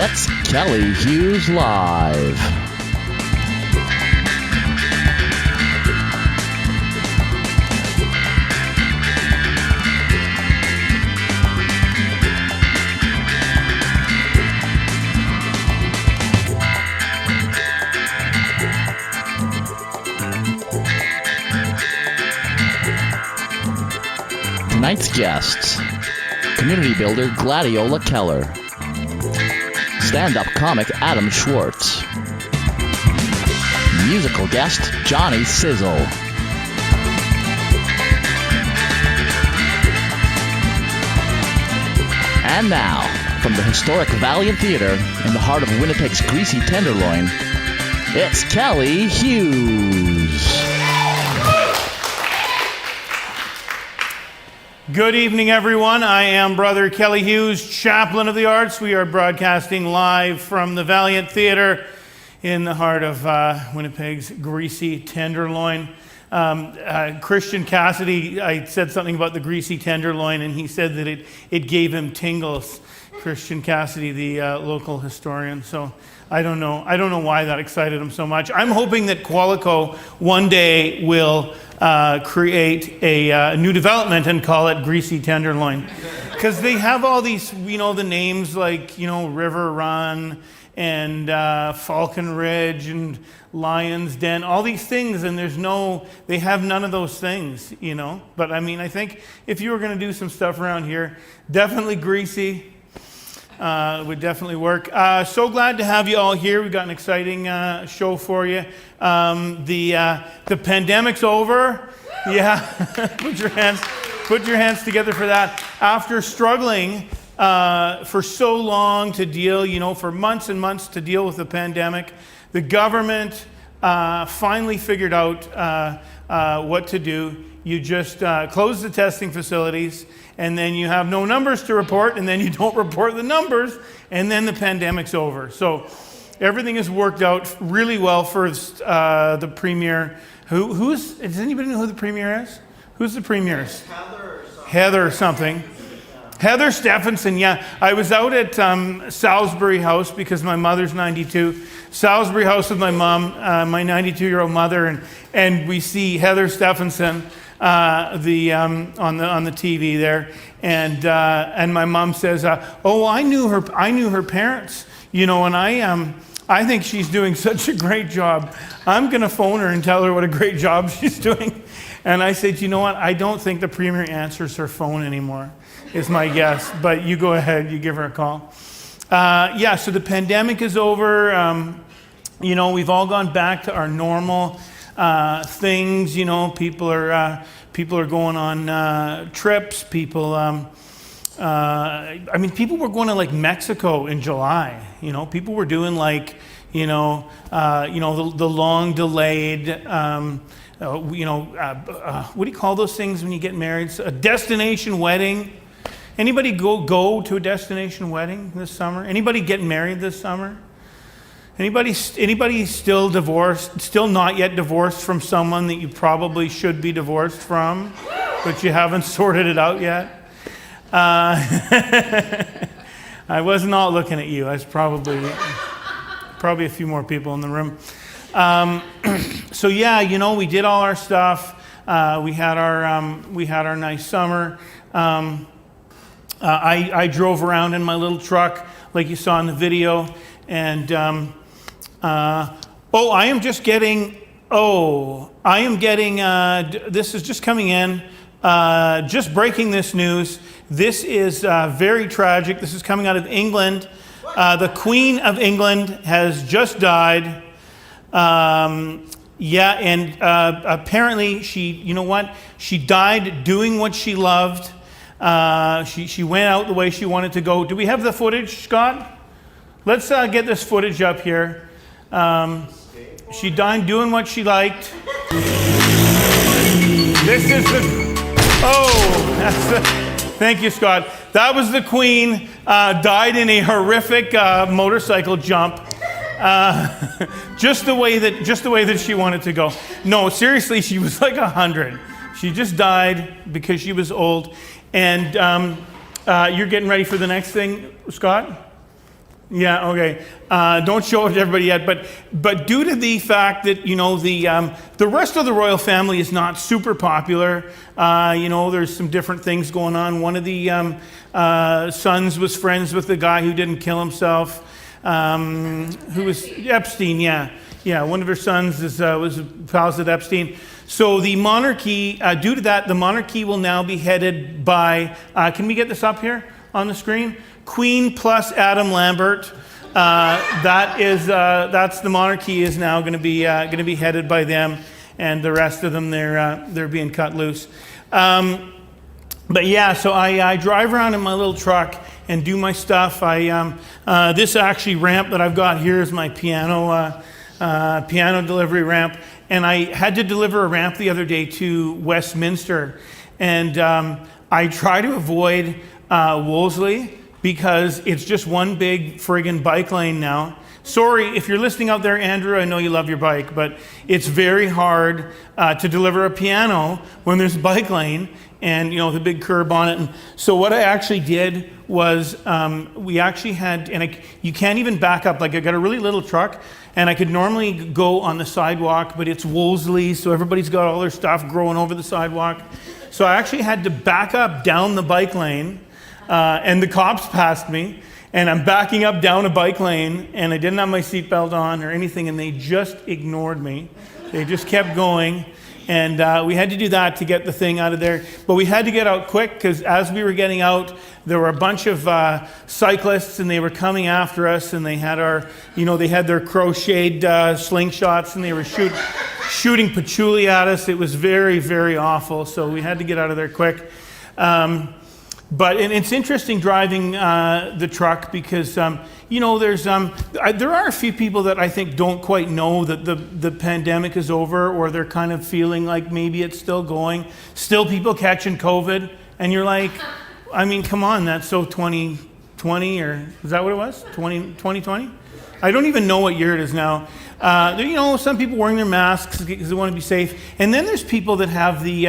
It's Kelly Hughes Live. Tonight's guests: community builder Gladiola Kehler, stand-up comic Adam Schwartz, musical guest Johnny SiZZle. And now, from the historic Valiant Theatre in the heart of Winnipeg's greasy tenderloin, it's Kelly Hughes. Good evening, everyone. I am Brother Kelly Hughes, Chaplain of the Arts. We are broadcasting live from the Valiant Theatre in the heart of Winnipeg's greasy tenderloin. Christian Cassidy, I said something about the greasy tenderloin, and he said that it gave him tingles. Christian Cassidy, the local historian. So I don't know why that excited him so much. I'm hoping that Qualico one day will create a new development and call it Greasy Tenderloin. Because they have all these, the names like, River Run and Falcon Ridge and Lion's Den, all these things, and they have none of those things, But I think if you were going to do some stuff around here, definitely Greasy. Would definitely work. So glad to have you all here. We've got an exciting show for you. The pandemic's over. Yeah, put your hands together for that. After struggling for so long to deal, for months and months to deal with the pandemic, the government finally figured out what to do. You just close the testing facilities, and then you have no numbers to report, and then you don't report the numbers, and then the pandemic's over. So everything has worked out really well for the Premier. Does anybody know who the Premier is? Who's the Premier? Heather something. Heather Stephenson, yeah. I was out at Salisbury House because my mother's 92. Salisbury House with my mom, my 92-year-old mother, and we see Heather Stephenson on the TV there, and my mom says, I knew her parents, and I think she's doing such a great job. I'm gonna phone her and tell her what a great job she's doing. And I said, you know what? I don't think the Premier answers her phone anymore, is my guess. But you go ahead, you give her a call. So the pandemic is over. We've all gone back to our normal things. People are going on trips. People were going to like Mexico in July. People were doing like the long delayed. What do you call those things when you get married? A destination wedding. Anybody go to a destination wedding this summer? Anybody get married this summer? Anybody still divorced, still not yet divorced from someone that you probably should be divorced from, but you haven't sorted it out yet? I was not looking at you. I was probably a few more people in the room. We did all our stuff. We had our nice summer. I drove around in my little truck, like you saw in the video, and I am getting, this is just coming in, just breaking this news. This is very tragic. This is coming out of England. The Queen of England has just died. Apparently she died doing what she loved. She went out the way she wanted to go. Do we have the footage, Scott? Let's get this footage up here. She died doing what she liked. This is thank you, Scott. That was the Queen, died in a horrific motorcycle jump. Just the way that she wanted to go. No, seriously, she was like 100. She just died because she was old. And you're getting ready for the next thing, Scott? Yeah, okay. Don't show it to everybody yet, but due to the fact that the rest of the royal family is not super popular, there's some different things going on. One of the sons was friends with the guy who didn't kill himself, who was Epstein. Yeah. One of her sons was pals with Epstein. So the monarchy, due to that, the monarchy will now be headed by. Can we get this up here on the screen? Queen plus Adam Lambert. That's the monarchy is now going to be headed by them, and the rest of them they're being cut loose. But yeah, so I drive around in my little truck and do my stuff. This actually ramp that I've got here is my piano delivery ramp, and I had to deliver a ramp the other day to Westminster, and I try to avoid Wolseley, because it's just one big friggin' bike lane now. Sorry, if you're listening out there, Andrew, I know you love your bike, but it's very hard to deliver a piano when there's a bike lane and, the big curb on it. And so what I actually did was we actually had, you can't even back up. Like, I got a really little truck, and I could normally go on the sidewalk, but it's Wolseley, so everybody's got all their stuff growing over the sidewalk. So I actually had to back up down the bike lane. And the cops passed me, and I'm backing up down a bike lane, and I didn't have my seatbelt on or anything, and they just ignored me. They just kept going, and we had to do that to get the thing out of there. But we had to get out quick, because as we were getting out, there were a bunch of cyclists, and they were coming after us, and they had they had their crocheted slingshots, and they were shooting patchouli at us. It was very, very awful, so we had to get out of there quick. But it's interesting driving the truck, because there are a few people that I think don't quite know that the pandemic is over, or they're kind of feeling like maybe it's still going. Still people catching COVID, and you're like, I mean, come on, that's so 2020, or is that what it was? 2020? I don't even know what year it is now. Some people wearing their masks because they want to be safe, and then there's people that have the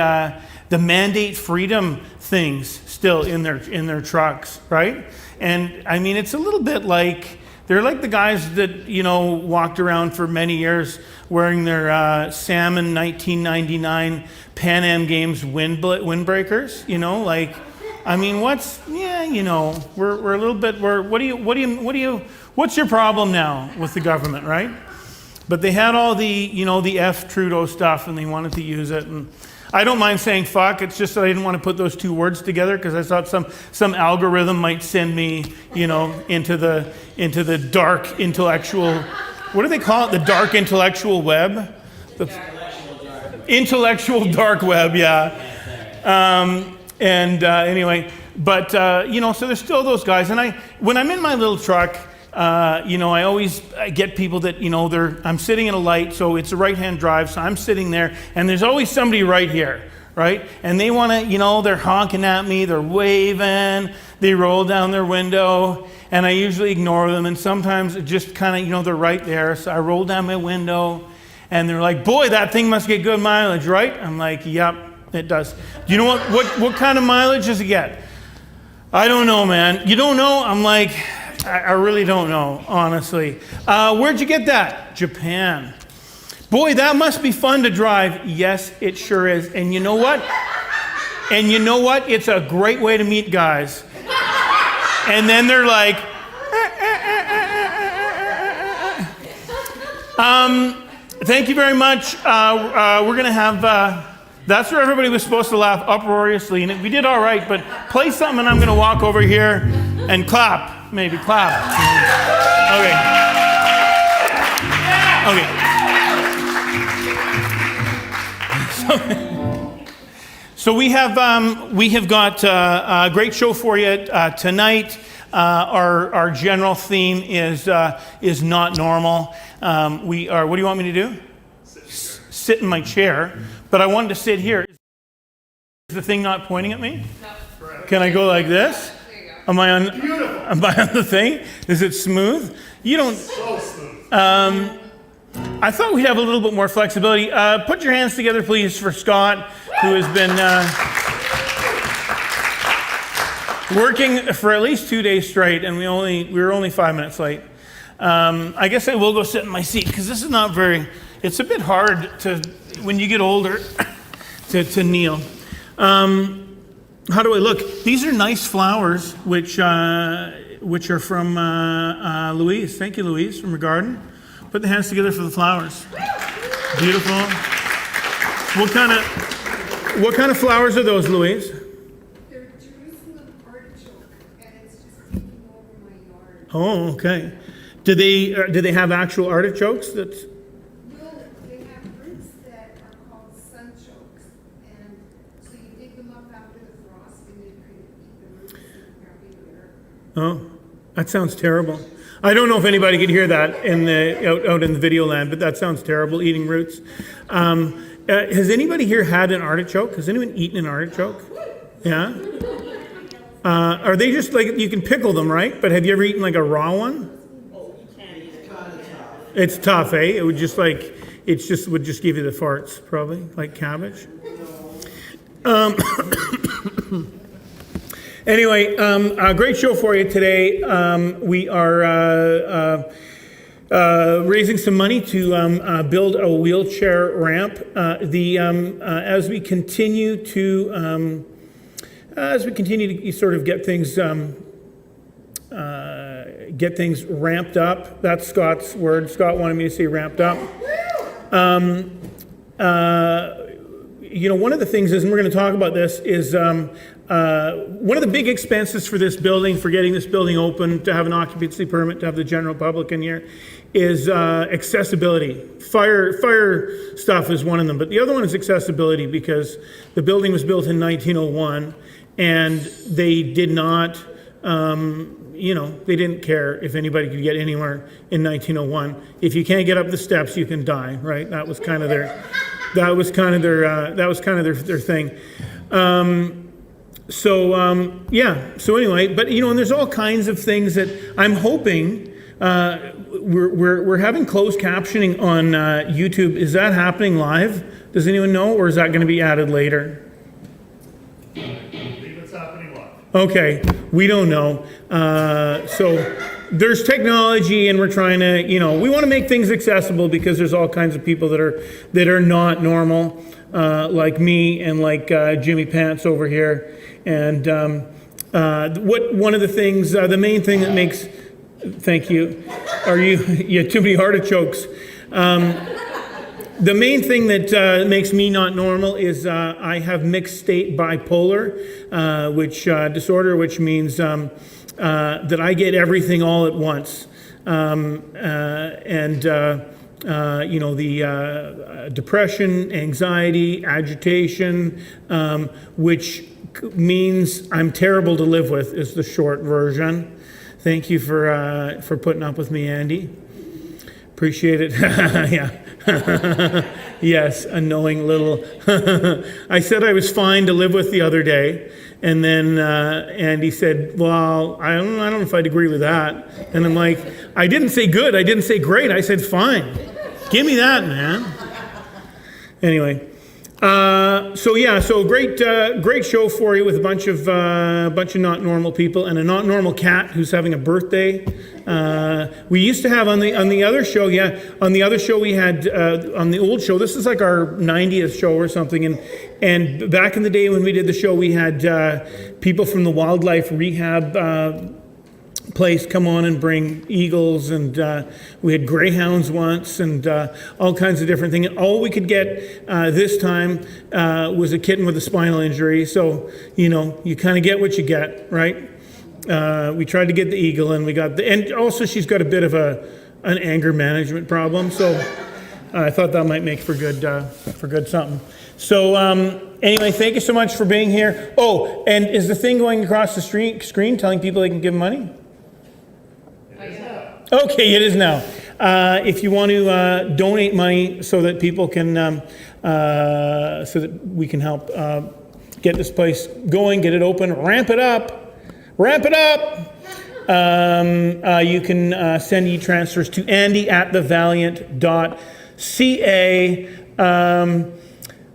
mandate freedom things still in their trucks, right? And I mean, it's a little bit like they're like the guys that walked around for many years wearing their salmon 1999 Pan Am Games windbreakers. I mean, we're a little bit. What's your problem now with the government, right? But they had all the F Trudeau stuff, and they wanted to use it. And I don't mind saying fuck. It's just that I didn't want to put those two words together, because I thought some algorithm might send me, into the dark intellectual. What do they call it? The dark intellectual web. The intellectual dark web. Yeah. Anyway, but so there's still those guys, and when I'm in my little truck. I always get people that, I'm sitting in a light, so it's a right-hand drive, so I'm sitting there, and there's always somebody right here, right? And they want to, they're honking at me, they're waving, they roll down their window, and I usually ignore them, and sometimes it just kind of, they're right there, so I roll down my window, and they're like, boy, that thing must get good mileage, right? I'm like, yep, it does. Do you know what kind of mileage does it get? I don't know, man. You don't know? I'm like, I really don't know, honestly. Where'd you get that? Japan. Boy, that must be fun to drive. Yes, it sure is. And you know what? It's a great way to meet guys. And then they're like, thank you very much. We're going to have, that's where everybody was supposed to laugh uproariously. And we did all right, but play something, and I'm going to walk over here and clap. Maybe clap. Okay. So we have got a great show for you tonight. Our general theme is not normal. What do you want me to do? Sit in my chair. But I wanted to sit here. Is the thing not pointing at me? No. Can I go like this? Am I on the thing? Is it smooth? You don't. So smooth. I thought we'd have a little bit more flexibility. Put your hands together, please, for Scott, who has been. working for at least 2 days straight, and we were only 5 minutes late. I guess I will go sit in my seat because this is not very. It's a bit hard to when you get older to kneel. How do I look? These are nice flowers, which are from Louise. Thank you, Louise, from her garden. Put the hands together for the flowers. Beautiful. What kind of flowers are those, Louise? They're Jerusalem artichoke, and it's just taking over my yard. Oh, okay. Do they have actual artichokes? That's No, they have roots that are called sunchokes, and so you dig them up after the frost, and you kind of eat the roots and probably there. Oh, that sounds terrible. I don't know if anybody could hear that out in the video land, but that sounds terrible, eating roots. Has anybody here had an artichoke? Has anyone eaten an artichoke? Yeah? Are they just like, you can pickle them, right? But have you ever eaten like a raw one? It's tough, eh? It would just would just give you the farts, probably, like cabbage. Anyway, a great show for you today. We are raising some money to build a wheelchair ramp. As we continue to sort of get things ramped up. That's Scott's word. Scott wanted me to say ramped up. One of the things is, and we're going to talk about this, is one of the big expenses for this building, for getting this building open, to have an occupancy permit, to have the general public in here, is accessibility. Fire stuff is one of them, but the other one is accessibility, because the building was built in 1901, and they did not, they didn't care if anybody could get anywhere in 1901. If you can't get up the steps, you can die, right? That was kind of their thing. So anyway, but and there's all kinds of things that I'm hoping. We're having closed captioning on YouTube. Is that happening live? Does anyone know, or is that going to be added later? I believe it's happening live. Okay, we don't know. So there's technology, and we're trying to, we want to make things accessible, because there's all kinds of people that are not normal, like me and like Jimmy Pants over here. And one of the things, the main thing that makes, thank you, you had too many artichokes. The main thing that makes me not normal is I have mixed state bipolar, disorder, which means that I get everything all at once. Depression, anxiety, agitation, which means I'm terrible to live with, is the short version. Thank you for putting up with me, Andy. Appreciate it. Yeah. Yes, a knowing little. I said I was fine to live with the other day, and then Andy said, "Well, I don't know if I'd agree with that." And I'm like, "I didn't say good. I didn't say great. I said fine. Give me that, man." Anyway, so great show for you with a bunch of not normal people and a not normal cat who's having a birthday. We used to have on the other show, on the other show we had on the old show. This is like our 90th show or something, and back in the day when we did the show, we had people from the wildlife rehab place come on and bring eagles, and we had greyhounds once, and all kinds of different things. All we could get this time was a kitten with a spinal injury. So you kind of get what you get, right? We tried to get the eagle, and we got and also she's got a bit of an anger management problem. So I thought that might make for good something. So anyway, thank you so much for being here. Oh, and is the thing going across the screen telling people they can give money? Okay, it is now. If you want to donate money so that people can, so that we can help get this place going, get it open, ramp it up. You can send e-transfers to andy@thevaliant.ca.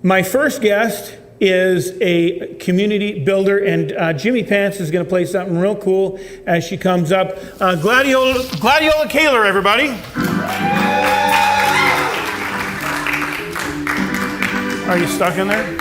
My first guest is a community builder, and Jimmy Pants is going to play something real cool as she comes up. Gladiola Kehler, everybody. Are you stuck in there?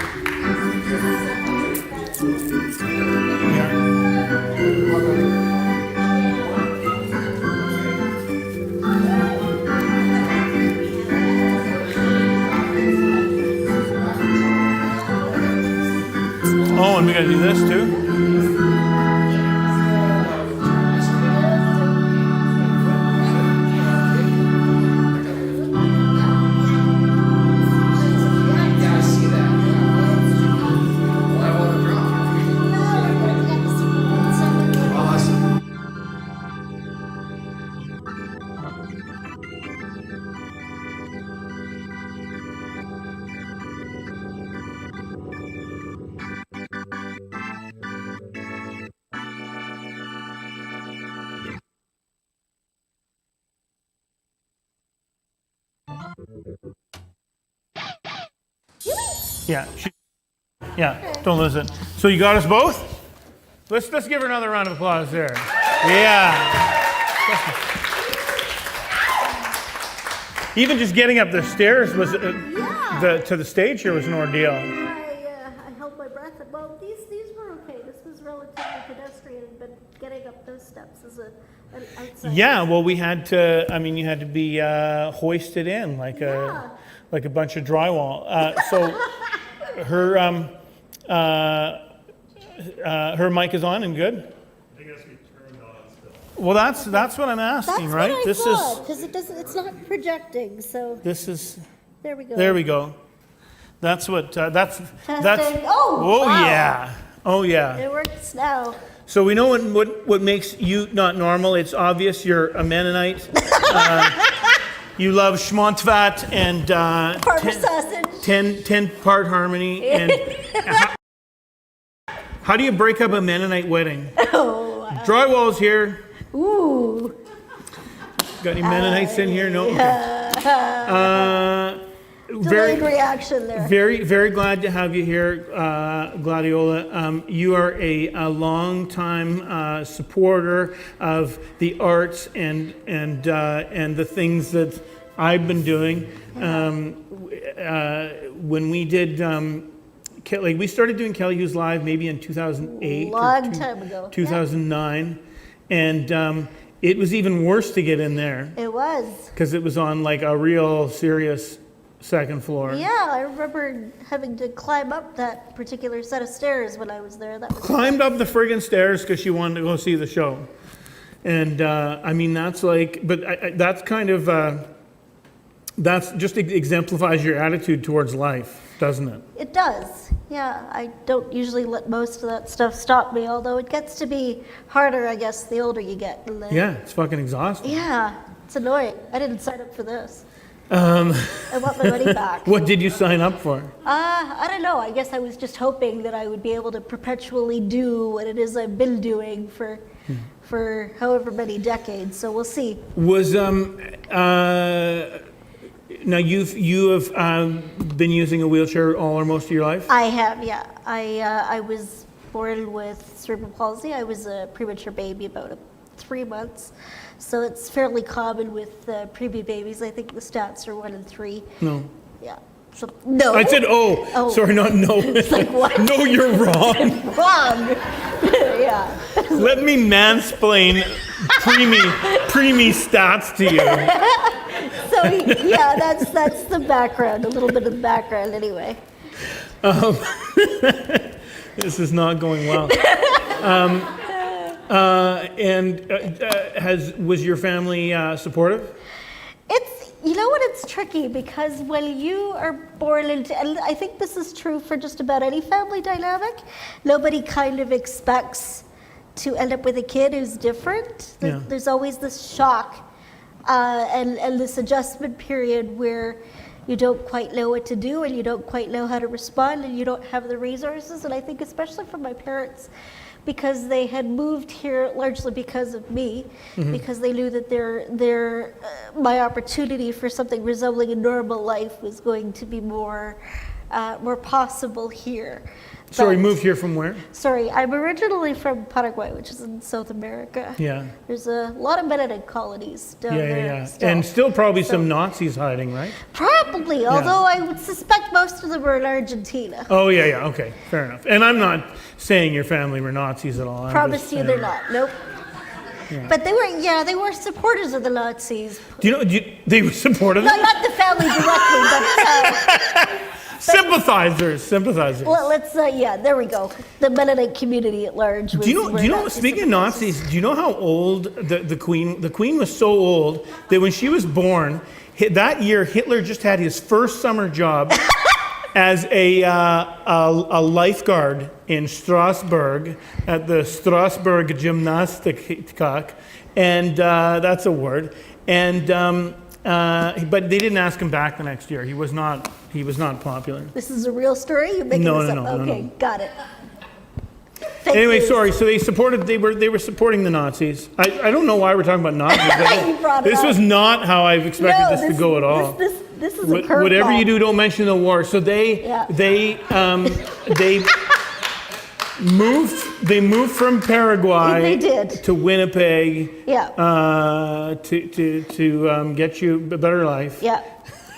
Oh, and we got to do this too. Yeah, don't lose it. So you got us both? Let's give her another round of applause there. Yeah. Even just getting up the stairs was to the stage here was an ordeal. I held my breath. Well, these were okay. This was relatively pedestrian, but getting up those steps is an outside. Yeah, well, we had to. I mean, you had to be hoisted in like a bunch of drywall. So her mic is on and good. I guess we turned on still. Well, that's what I'm asking, That's right? what I thought, because it's not projecting. So This is. there we go. There we go. That's what. That's. Testing. Oh, wow. Yeah. Oh yeah. It works now. So we know what makes you not normal. It's obvious you're a Mennonite. You love schmontvat and Parma sausage. 10-part harmony. And how do you break up a Mennonite wedding? Oh. Drywall's here. Ooh. Got any Mennonites in here? No. Okay. Delayed reaction there. Very, very glad to have you here, Gladiola. You are a long-time supporter of the arts and the things that I've been doing. When we did, we started doing Kelly Hughes Live maybe in 2008. Long time ago. 2009, and it was even worse to get in there It was. because it was on like a real serious second floor. Yeah, I remember having to climb up that particular set of stairs when I was there. That was Climbed up the friggin' stairs because she wanted to go see the show. And I mean, that's like, but that's kind of, that's just exemplifies your attitude towards life, doesn't it? It does. Yeah, I don't usually let most of that stuff stop me, although it gets to be harder, I guess, the older you get. Yeah, it's fucking exhausting. Yeah, it's annoying. I didn't sign up for this. I want my money back. What did you sign up for? I don't know. I guess I was just hoping that I would be able to perpetually do what it is I've been doing for however many decades. So we'll see. Was now you have been using a wheelchair all or most of your life? I have, yeah. I was born with cerebral palsy. I was a premature baby, about 3 months. So it's fairly common with preemie babies. I think the stats are 1 in 3. No. Yeah. So no. I said oh. Sorry, not no. It's like what? No, you're wrong. Wrong. Yeah. Let me mansplain preemie stats to you. So yeah, that's the background. A little bit of the background, anyway. This is not going well. Was your family supportive? You know what, it's tricky because when you are born into, and I think this is true for just about any family dynamic, nobody kind of expects to end up with a kid who's different. Yeah. There's always this shock and this adjustment period where you don't quite know what to do and you don't quite know how to respond and you don't have the resources. And I think especially for my parents, because they had moved here largely because of me, because they knew that my opportunity for something resembling a normal life was going to be more were possible here. Sorry, But- moved here from where? Sorry, I'm originally from Paraguay, which is in South America. Yeah. There's a lot of Mennonite colonies down there. Still. And still probably So- some Nazis hiding, right? Probably, although I would suspect most of them were in Argentina. Oh, yeah, okay, fair enough. And I'm not saying your family were Nazis at all. I'm Promise just you saying- they're not. Nope. But they were supporters of the Nazis. Do you know, they were supportive? Not the family directly, but Sympathizers. let's there we go. The Mennonite community at large. Do you know, speaking of Nazis, do you know how old the Queen was so old that when she was born, that year Hitler just had his first summer job as a lifeguard in Strasbourg at the Strasbourg Gymnastik, and that's a word. And but they didn't ask him back the next year. He was not popular. This is a real story. You're making No, this no, up. no, Okay, no. got it. Fake Anyway, news. sorry. So they were supporting the Nazis. I don't know why we're talking about Nazis. You brought it This up. was not how I've expected No, this to go at all. This is a curveball. Whatever you do, don't mention the war. So they moved from Paraguay They did. to Winnipeg Yeah. to get you a better life. Yeah.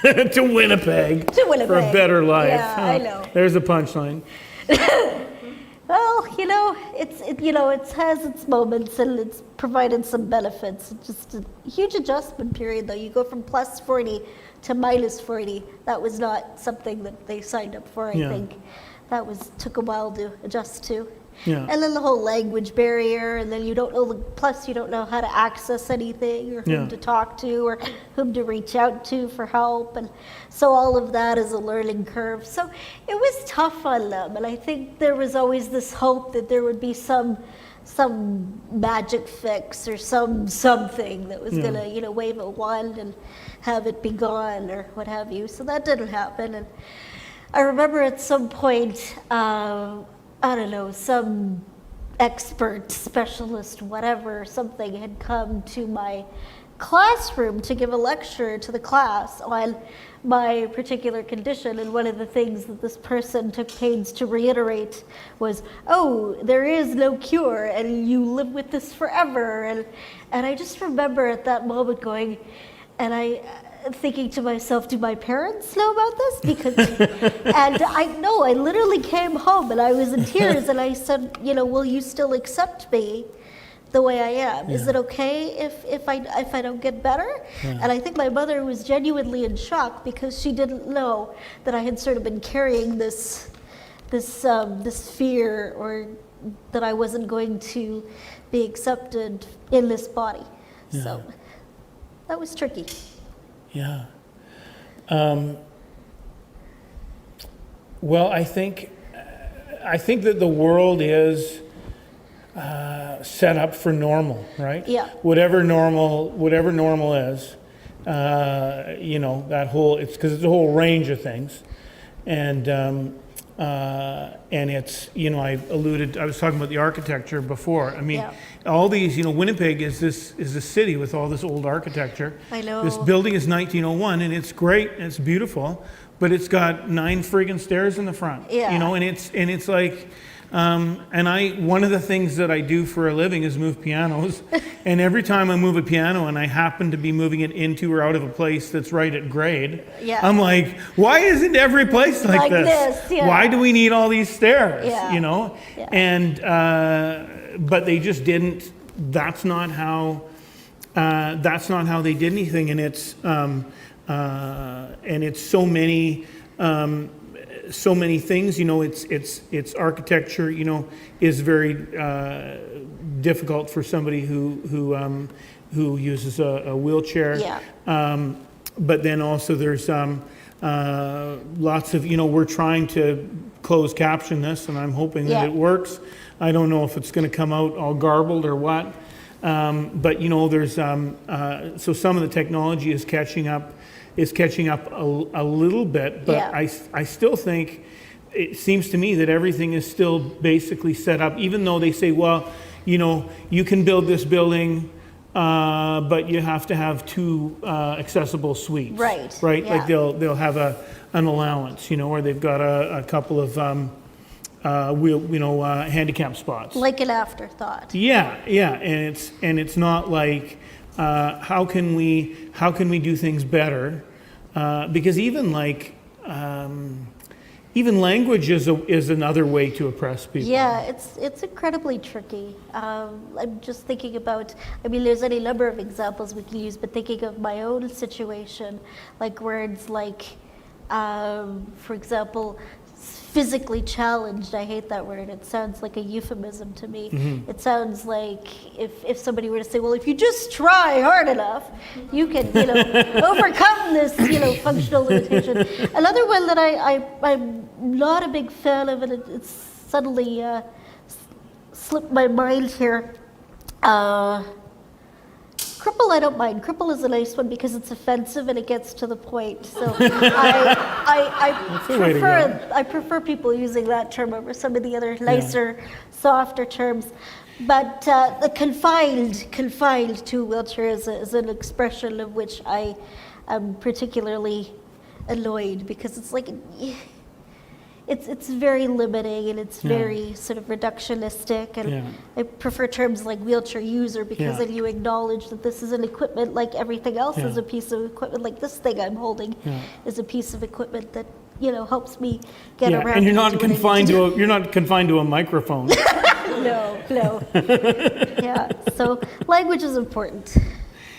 To Winnipeg. To Winnipeg. For a better life. Yeah, I know. There's a punchline. Well, it has its moments and it's provided some benefits. It's just a huge adjustment period, though. You go from plus 40 to minus 40. That was not something that they signed up for, I Yeah. think. That took a while to adjust to. Yeah. And then the whole language barrier, and then you don't know how to access anything or whom Yeah. to talk to or whom to reach out to for help. And so all of that is a learning curve. So it was tough on them. And I think there was always this hope that there would be some magic fix or something that was Yeah. gonna, wave a wand and have it be gone or what have you. So that didn't happen. And I remember at some point, I don't know, some expert, specialist, whatever, something had come to my classroom to give a lecture to the class on my particular condition. And one of the things that this person took pains to reiterate was, oh, there is no cure and you live with this forever. And I just remember at that moment going, and I thinking to myself, do my parents know about this? Because, and I literally came home and I was in tears and I said, will you still accept me the way I am? Is it okay if I don't get better? And I think my mother was genuinely in shock because she didn't know that I had sort of been carrying this fear, or that I wasn't going to be accepted in this body. Yeah. So that was tricky. Yeah. Well, I think that the world is set up for normal, right? Yeah. Whatever normal is, that whole, it's a whole range of things, and it's, I was talking about the architecture before. I mean, Yeah. all these, Winnipeg is a city with all this old architecture. I know. This building is 1901, and it's great, and it's beautiful, but it's got 9 friggin' stairs in the front. Yeah. And it's like, one of the things that I do for a living is move pianos, and every time I move a piano and I happen to be moving it into or out of a place that's right at grade, Yeah. I'm like, why isn't every place like Like this? this, yeah. Why do we need all these stairs? Yeah. Yeah. And but they just didn't. That's not how they did anything, and it's so many. So many things, it's architecture, is very difficult for somebody who uses a wheelchair. Yeah. But then also there's lots of, we're trying to closed caption this, and I'm hoping that Yeah. it works. I don't know if it's going to come out all garbled or what. But there's so some of the technology is catching up a little bit, but Yeah. I still think it seems to me that everything is still basically set up, even though they say, well, you can build this building, but you have to have 2 accessible suites. Right, Right. yeah. Like they'll have an allowance, where they've got a couple of handicap spots. Like an afterthought. Yeah, and it's not like how can we do things better? Because even language is another way to oppress people. Yeah, it's incredibly tricky. I'm just thinking about, there's any number of examples we can use, but thinking of my own situation, like words like, for example, physically challenged. I hate that word. It sounds like a euphemism to me. Mm-hmm. It sounds like if somebody were to say, well, if you just try hard enough, you can, overcome this, functional limitation. Another one that I'm not a big fan of, and it's suddenly slipped my mind here. Cripple, I don't mind. Cripple is a nice one because it's offensive and it gets to the point. So I prefer people using that term over some of the other nicer, softer terms. But the confined to wheelchair is an expression of which I am particularly annoyed, because it's like it's very limiting and it's very sort of reductionistic, and I prefer terms like wheelchair user because then you acknowledge that this is an equipment like everything else is a piece of equipment, like this thing I'm holding is a piece of equipment that helps me get around. And you're not confined to a microphone. No. Yeah, so language is important.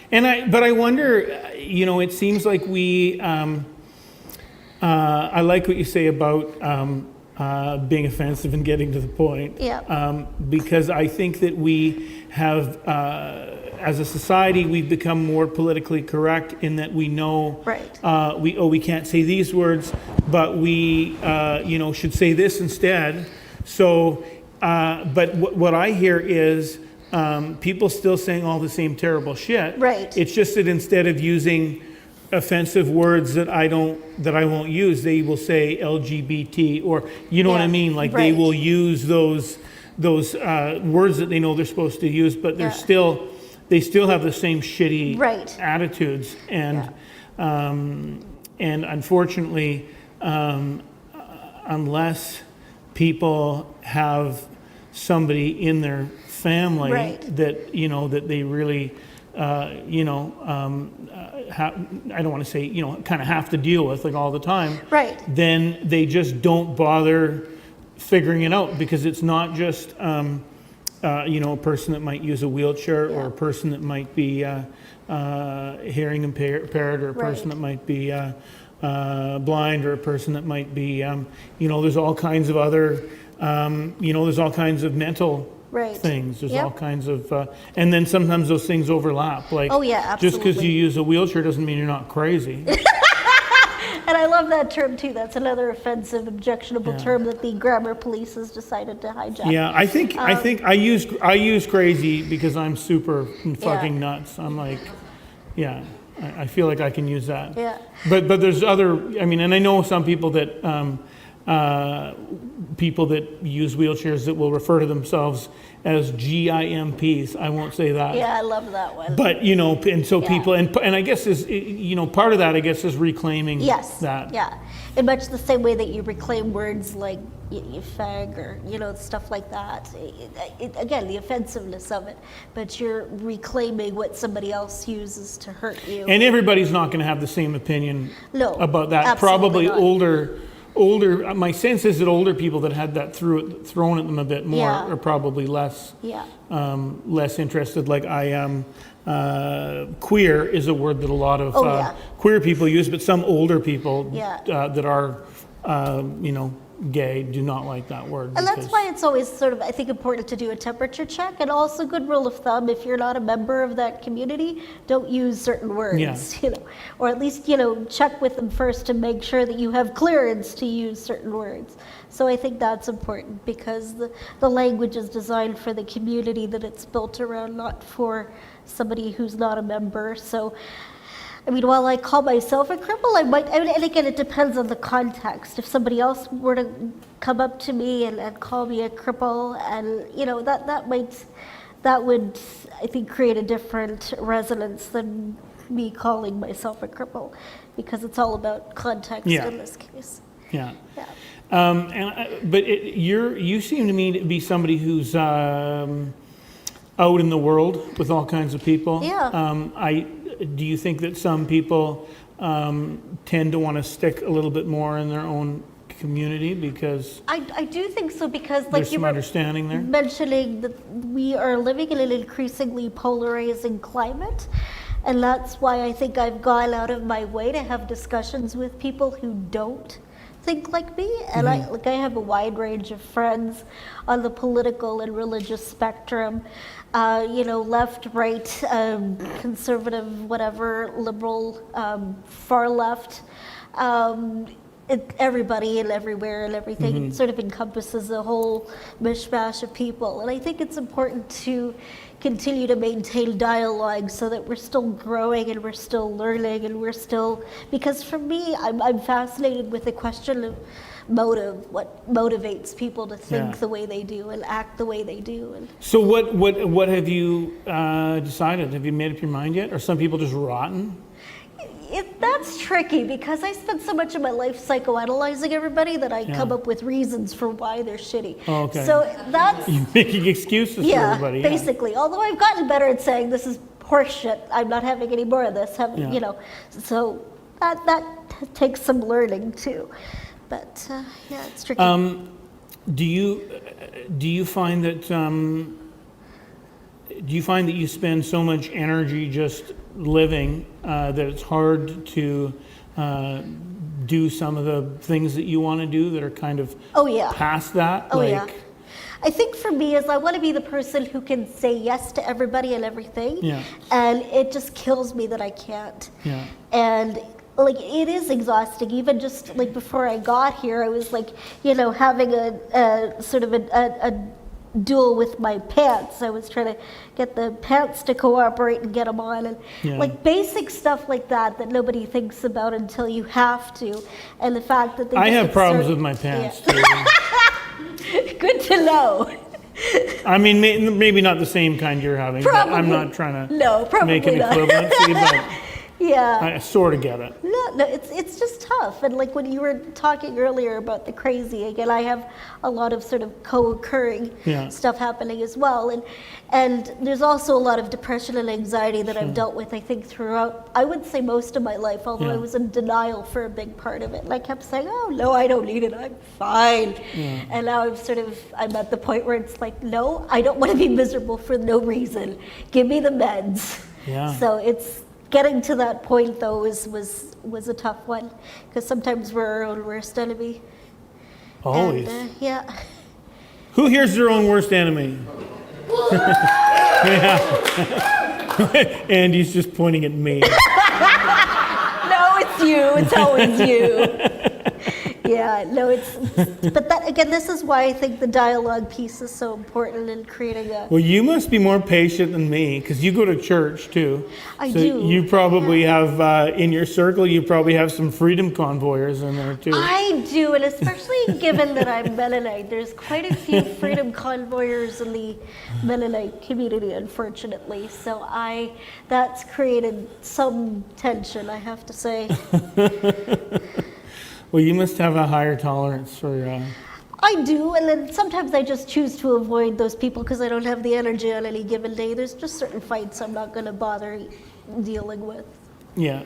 But I wonder, it seems like we. I like what you say about being offensive and getting to the point. Yeah. Because I think that we have, as a society, we've become more politically correct in that we know we can't say these words, but we should say this instead. So, but what I hear is people still saying all the same terrible shit. Right. It's just that instead of using offensive words that I won't use, they will say LGBT, or what I mean, like they will use those words that they know they're supposed to use, but they still have the same shitty attitudes, and unfortunately, unless people have somebody in their family that that they really I don't want to say, kind of have to deal with like all the time, then they just don't bother figuring it out, because it's not just, a person that might use a wheelchair or a person that might be hearing impaired, or a person that might be blind, or a person that might be, there's all kinds of other, there's all kinds of mental things. There's all kinds of, and then sometimes those things overlap. Like, just because you use a wheelchair doesn't mean you're not crazy. And I love that term too. That's another offensive, objectionable term that the grammar police has decided to hijack. Yeah, I think I use crazy because I'm super fucking nuts. I'm like, I feel like I can use that. Yeah. But there's other. And I know some people that use wheelchairs that will refer to themselves as GIMPs. I won't say that. Yeah, I love that one. But and so people, and I guess is part of that, I guess, is reclaiming that. Yeah, in much the same way that you reclaim words like you fag, or stuff like that. Again, the offensiveness of it, but you're reclaiming what somebody else uses to hurt you. And everybody's not going to have the same opinion about that. Absolutely Probably not. older, my sense is that older people that had that thrown at them a bit more are probably less interested. Like I am, queer is a word that a lot of queer people use, but some older people that are, gay do not like that word. And that's why it's always sort of, I think, important to do a temperature check, and also good rule of thumb, if you're not a member of that community, don't use certain words, or at least, check with them first to make sure that you have clearance to use certain words. So I think that's important, because the language is designed for the community that it's built around, not for somebody who's not a member. So while I call myself a cripple, I might, and again, it depends on the context. If somebody else were to come up to me and call me a cripple, and that would, I think, create a different resonance than me calling myself a cripple. because it's all about context Yeah. in this case. Yeah. Yeah. But you seem to me to be somebody who's out in the world with all kinds of people. Yeah. Do you think that some people tend to want to stick a little bit more in their own community because I do think so, because like there's you some were understanding there? mentioning that we are living in an increasingly polarizing climate, and that's why I think I've gone out of my way to have discussions with people who don't think like me. And I have a wide range of friends on the political and religious spectrum, left, right, conservative, whatever, liberal, far left. Everybody and everywhere and everything. It sort of encompasses a whole mishmash of people. And I think it's important to continue to maintain dialogue so that we're still growing and we're still learning and we're still, because for me, I'm fascinated with the question of motive, what motivates people to think the way they do and act the way they do. And So what have you decided? Have you made up your mind yet? Are some people just rotten? That's tricky, because I spent so much of my life psychoanalyzing everybody that I come up with reasons for why they're shitty. Oh, okay. So that's You're making excuses for everybody. basically. Although I've gotten better at saying this is horseshit, I'm not having any more of this. So that takes some learning too. But it's tricky. Do you find that you spend so much energy just living that it's hard to do some of the things that you want to do that are kind of past that? I think for me is I want to be the person who can say yes to everybody and everything. Yeah. And it just kills me that I can't. Yeah. And like, it is exhausting. Even just like before I got here, I was like, having a sort of a duel with my pants. I was trying to get the pants to cooperate and get them on, and like basic stuff like that nobody thinks about until you have to. And the fact that I have problems with my pants too. Good to know. I mean, maybe not the same kind you're having. But I'm not trying to make an equivalency, but I sort of get it. No, it's just tough. And like when you were talking earlier about the crazy, again, I have a lot of sort of co-occurring stuff happening as well. And there's also a lot of depression and anxiety that I've dealt with, I think, throughout, I would say, most of my life, although I was in denial for a big part of it. And I kept saying, oh, no, I don't need it, I'm fine. And now I'm at the point where it's like, no, I don't want to be miserable for no reason. Give me the meds. Yeah. So it's getting to that point, though, was a tough one, because sometimes we're our own worst enemy. Always. And, Who here's their own worst enemy? Andy's just pointing at me. No, it's you. It's always you. But that, again, this is why I think the dialogue piece is so important in creating a... Well, you must be more patient than me, because you go to church too. I do. You probably have, in your circle, you probably have some freedom convoyers in there too. I do, and especially given that I'm Mennonite, there's quite a few freedom convoyers in the Mennonite community, unfortunately. So that's created some tension, I have to say. Well, you must have a higher tolerance for... I do, and then sometimes I just choose to avoid those people because I don't have the energy on any given day. There's just certain fights I'm not going to bother dealing with. Yeah.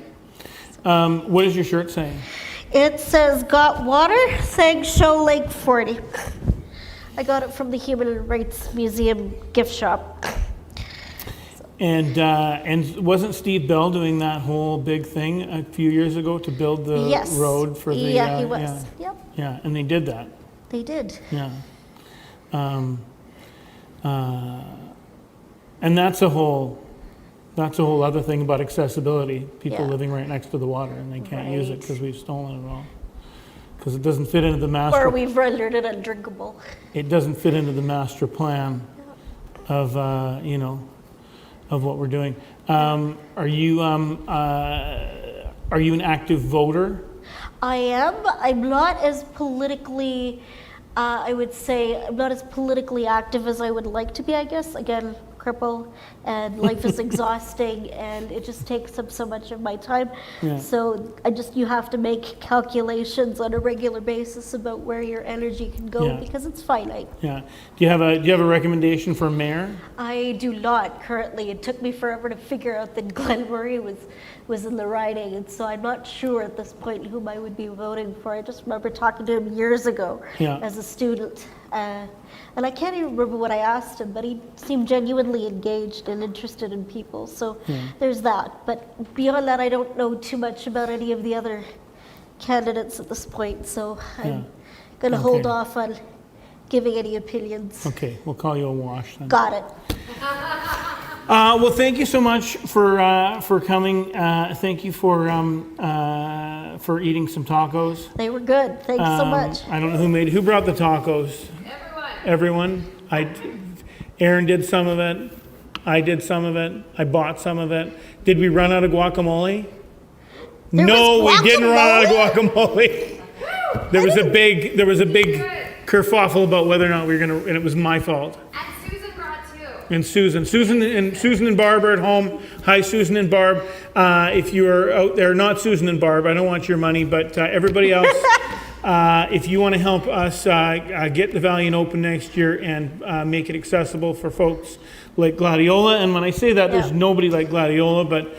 What does your shirt say? It says, "Got water? Sang Show Lake 40." I got it from the Human Rights Museum gift shop. And wasn't Steve Bell doing that whole big thing a few years ago to build the road for the... Yeah, he was. Yep. Yeah, and they did that. They did. Yeah. And that's a whole other thing about accessibility. People living right next to the water and they can't use it because we've stolen it all. Because it doesn't fit into the master... Or we've rendered it undrinkable. It doesn't fit into the master plan of, of what we're doing. Are you an active voter? I am. I'm not as politically, I would say, I'm not as politically active as I would like to be, I guess. Again, cripple, and life is exhausting, and it just takes up so much of my time. Yeah. So you have to make calculations on a regular basis about where your energy can go Yeah. because it's finite. Yeah. Do you have a recommendation for mayor? I do not currently. It took me forever to figure out that Glenn Murray was in the riding, and so I'm not sure at this point whom I would be voting for. I just remember talking to him years ago Yeah. as a student. And I can't even remember what I asked him, but he seemed genuinely engaged and interested in people. So there's that. But beyond that, I don't know too much about any of the other candidates at this point. So I'm going to hold off on giving any opinions. Okay, we'll call you a wash then. Got it. Well, thank you so much for coming. Thank you for eating some tacos. They were good. Thanks so much. I don't know who brought the tacos. Everyone. Aaron did some of it. I did some of it. I bought some of it. Did we run out of guacamole? No, we didn't run out of guacamole. There was a big kerfuffle about whether or not we were gonna, and it was my fault. And Susan brought too. And Susan and Barb are at home. Hi, Susan and Barb. If you are out there, not Susan and Barb, I don't want your money, but everybody else, if you want to help us get the Valiant open next year and make it accessible for folks like Gladiola, and when I say that, there's nobody like Gladiola, but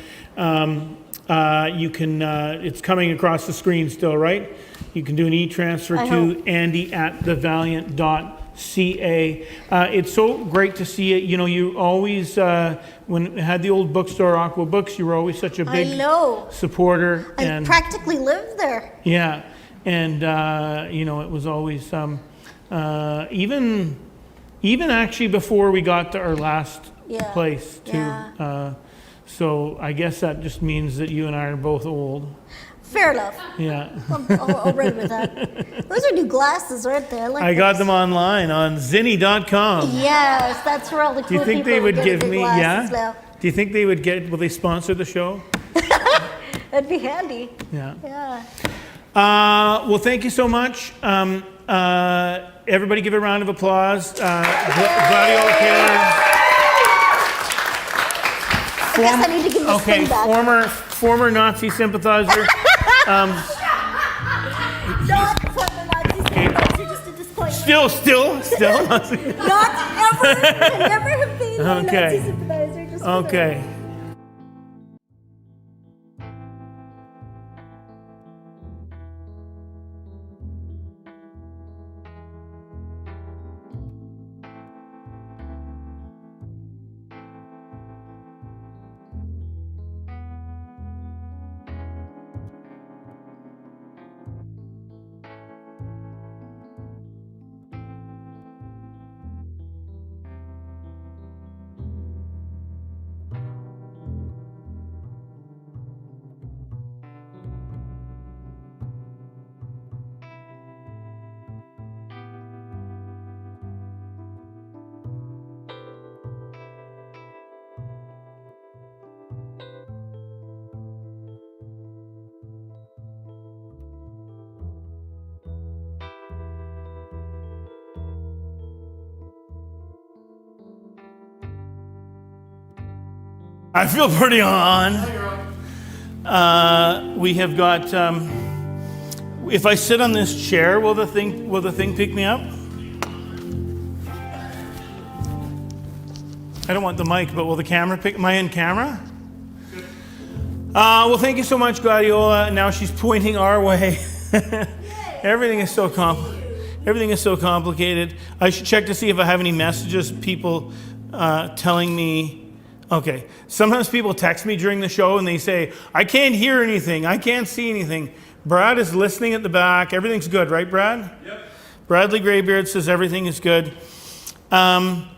you can. It's coming across the screen still, right? You can do an e-transfer to andy@thevaliant.ca. It's so great to see it. You know, you always, when we had the old bookstore, Aqua Books, you were always such a big supporter. I practically lived there. Yeah, and you know, it was always even actually before we got to our last place too. Yeah. So I guess that just means that you and I are both old. Fair enough. Yeah. I'll run with that. Those are new glasses, aren't they? I got them online on zinni.com. Yes, that's where all the cool Do you think people they would are give getting me? the glasses Yeah. now. Do you think they would get? Will they sponsor the show? That'd be handy. Yeah. Yeah. Well, thank you so much. Everybody give a round of applause. Gladiola Kehler. I guess I need to give this thing back. Former Nazi sympathizer. Not for the Nazi sympathizer, just a disclaimer. Still. Not ever. I never have been a Okay. Nazi sympathizer. Just Okay. I feel pretty on. We have got. If I sit on this chair, will the thing pick me up? I don't want the mic, but will the camera pick? Am I in camera? Well, thank you so much, Gladiola. Now she's pointing our way. Everything is so complicated. I should check to see if I have any messages. People telling me. Okay. Sometimes people text me during the show and they say, I can't hear anything. I can't see anything. Brad is listening at the back. Everything's good, right, Brad? Yep. Bradley Graybeard says everything is good. I've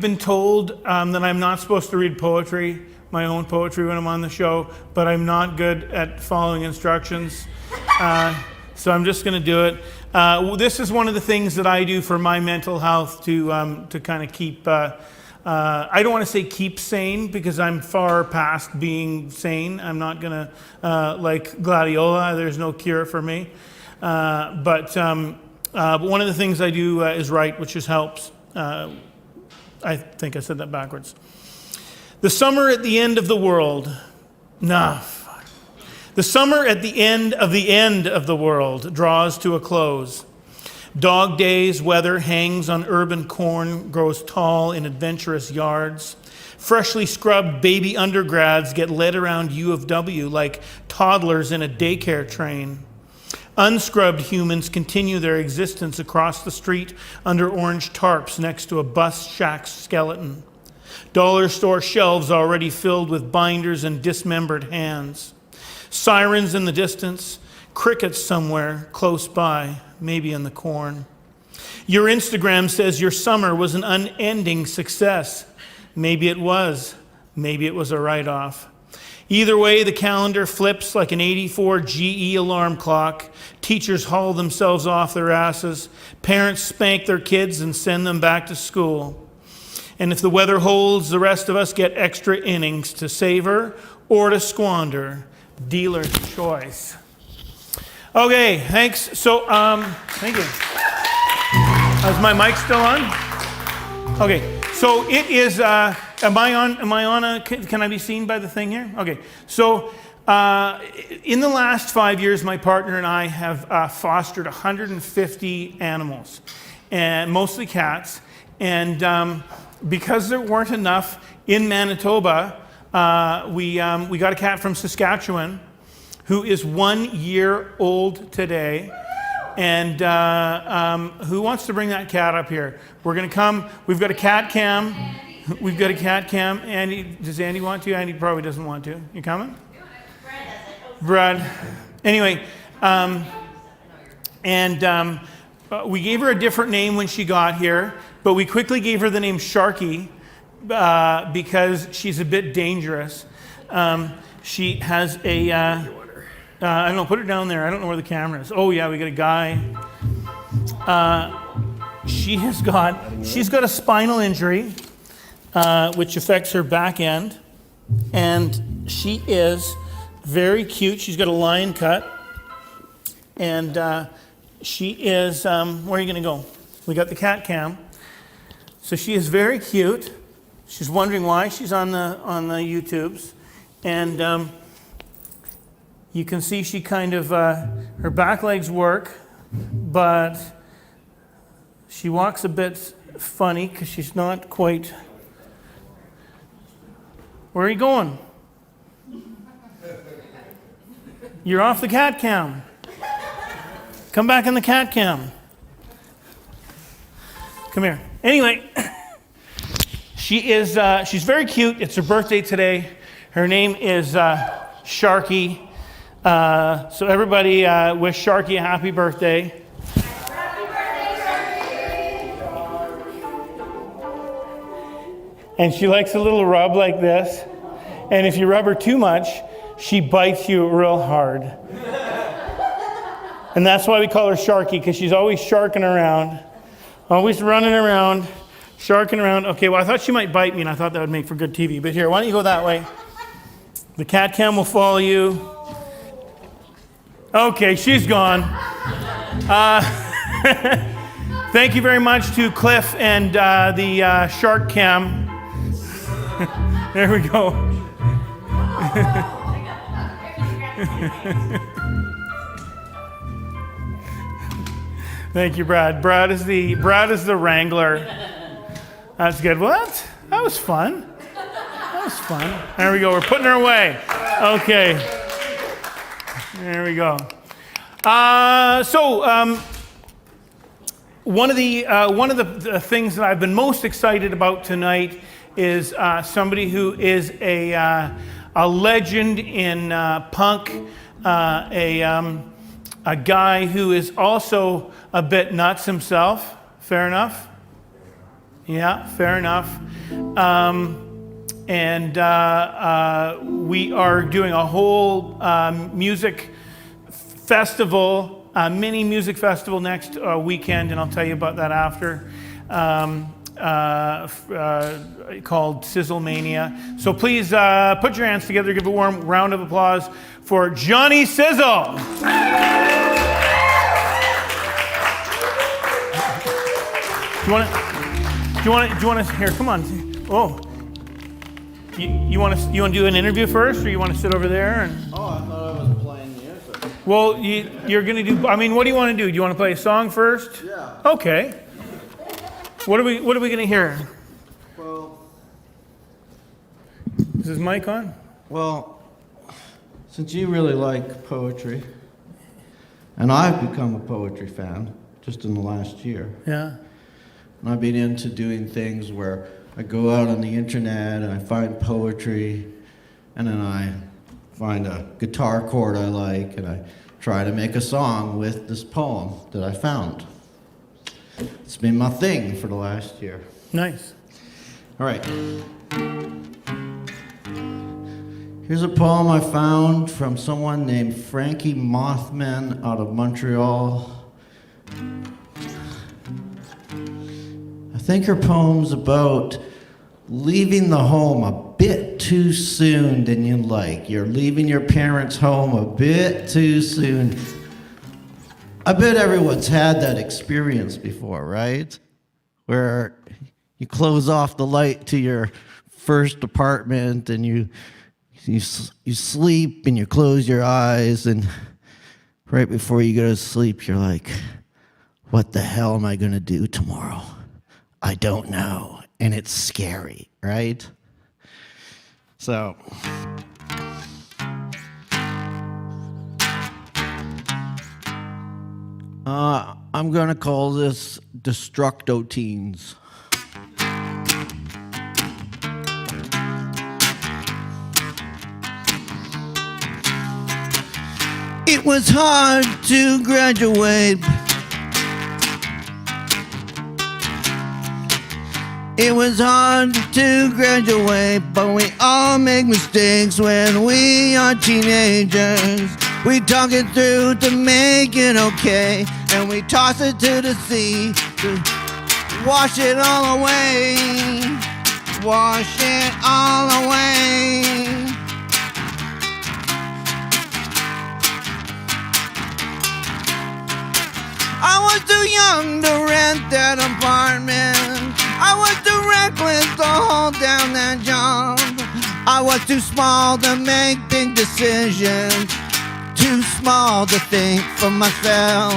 been told that I'm not supposed to read poetry, my own poetry when I'm on the show, but I'm not good at following instructions. So I'm just going to do it. This is one of the things that I do for my mental health to kind of keep, I don't want to say keep sane because I'm far past being sane. I'm not going to, like Gladiola, there's no cure for me. But But one of the things I do is write, which just helps. I think I said that backwards. The summer at the end of the world. The summer at the end of the world draws to a close. Dog days weather hangs on urban corn, grows tall in adventurous yards. Freshly scrubbed baby undergrads get led around U of W like toddlers in a daycare train. Unscrubbed humans continue their existence across the street under orange tarps next to a bus shack skeleton. Dollar store shelves already filled with binders and dismembered hands. Sirens in the distance, crickets somewhere close by, maybe in the corn. Your Instagram says your summer was an unending success. Maybe it was. Maybe it was a write-off. Either way, the calendar flips like an 84 GE alarm clock. Teachers haul themselves off their asses. Parents spank their kids and send them back to school. And if the weather holds, the rest of us get extra innings to savor or to squander. Dealer's choice. Okay, thanks. So, thank you. Is my mic still on? Okay, so it is, am I on can I be seen by the thing here? Okay, so in the last 5 years, my partner and I have fostered 150 animals, and mostly cats. And because there weren't enough in Manitoba, we got a cat from Saskatchewan who is 1 year old today. And who wants to bring that cat up here? We're going to come. We've got a cat cam. We've got a cat cam. Andy, does Andy want to? Andy probably doesn't want to. You coming? Brad. Anyway, we gave her a different name when she got here, but we quickly gave her the name Sharky because she's a bit dangerous. She has a, I don't know, put her down there. I don't know where the camera is. Oh yeah, we got a guy. She's got a spinal injury, which affects her back end. And she is very cute. She's got a lion cut. And she is, where are you going to go? We got the cat cam. So she is very cute. She's wondering why she's on the YouTubes. And you can see she kind of, her back legs work, but she walks a bit funny because she's not quite. Where are you going? You're off the cat cam. Come back in the cat cam. Come here. Anyway, she's very cute. It's her birthday today. Her name is Sharky. So everybody wish Sharky a happy birthday. Happy birthday, And she likes a little rub like this. And if you rub her too much, she bites you real hard. And that's why we call her Sharky, because she's always sharking around. Always running around, sharking around. Okay, well, I thought she might bite me, and I thought that would make for good TV. But here, why don't you go that way? The cat cam will follow you. Okay, she's gone. Thank you very much to Cliff and the shark cam. There we go. Thank you, Brad. Brad is the wrangler. That's good. Well, that was fun. That was fun. There we go. We're putting her away. Okay. There we go. One of the things that I've been most excited about tonight is somebody who is a legend in punk, a guy who is also a bit nuts himself. Fair enough? Yeah, fair enough. We are doing a whole music festival, mini music festival next weekend, and I'll tell you about that after, called SiZZle Mania. So please put your hands together, give a warm round of applause for Johnny SiZZle. Do you want to, here, come on. Oh. You want to do an interview first, or you want to sit over there? And... Oh, I thought I was playing music. Well, you're going to do, I mean, what do you want to do? Do you want to play a song first? Yeah. Okay. What are we going to hear? Well, Is this mic on? well, since you really like poetry, and I've become a poetry fan just in the last year, Yeah. and I've been into doing things where I go out on the internet and I find poetry, and then I find a guitar chord I like, and I try to make a song with this poem that I found. It's been my thing for the last year. Nice. All right. Here's a poem I found from someone named Frankie Mothman out of Montreal. I think her poem's about leaving the home a bit too soon than you like. You're leaving your parents' home a bit too soon. I bet everyone's had that experience before, right? Where you close off the light to your first apartment and you sleep and you close your eyes, and right before you go to sleep, you're like, what the hell am I going to do tomorrow? I don't know. And it's scary, right? So, I'm going to call this Destructo Teens. It was hard to graduate. It was hard to graduate, but we all make mistakes when we are teenagers. We talk it through to make it okay, and we toss it to the sea to wash it all away. Wash it all away. I was too young to rent that apartment. I was too reckless to hold down that job. I was too small to make big decisions. Too small to think for myself.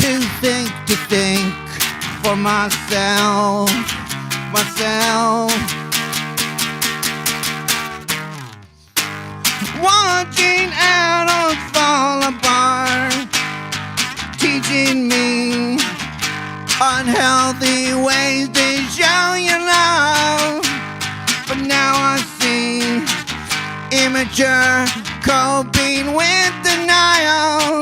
To think for myself. Watching adults fall apart, teaching me unhealthy ways to show you love. But now I see immature coping with denial.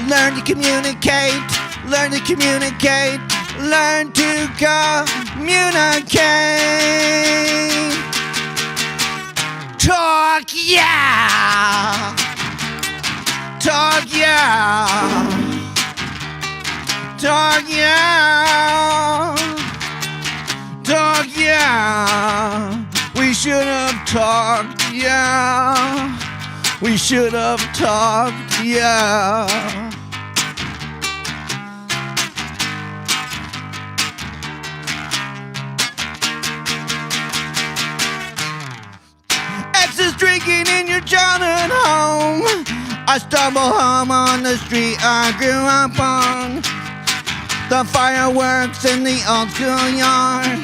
Learn to communicate, learn to communicate, learn to communicate. Talk, yeah. Talk, yeah. Talk, yeah. Talk, yeah. We should have talked, yeah. We should have talked, yeah. Exes drinking in your childhood home. I stumble home on the street I grew up on. The fireworks in the old schoolyard,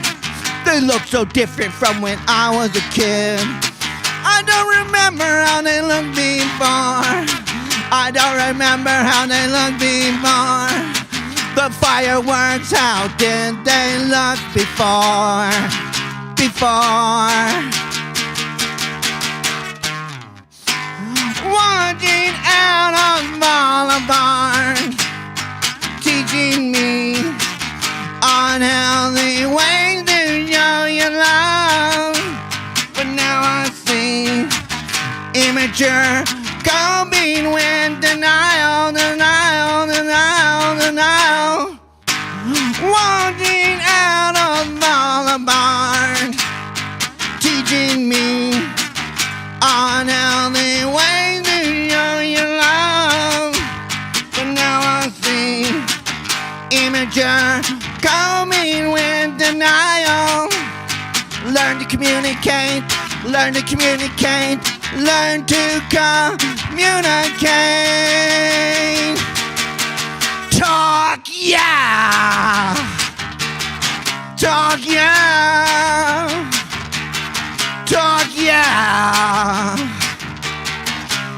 they look so different from when I was a kid. I don't remember how they looked before. I don't remember how they looked before. The fireworks, how did they look before? Watching out on Boulevard, teaching me unhealthy ways to show you love. But now I see immature coping with denial. Walking out of Boulevard, teaching me unhealthy ways to show you love. But now I see immature Learn to communicate. Learn to communicate. Talk, yeah. Talk, yeah. Talk, yeah.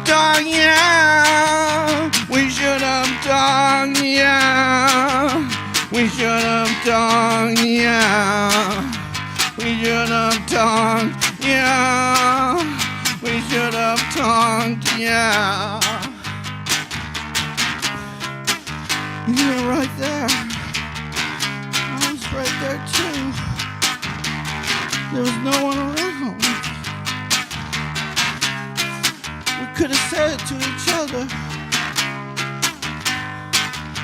Talk, yeah. We should have talked, yeah. We should have talked, yeah. We should have talked, yeah. We should have talked, yeah. You were right there. I was right there too. There was no one around. We could have said it to each other.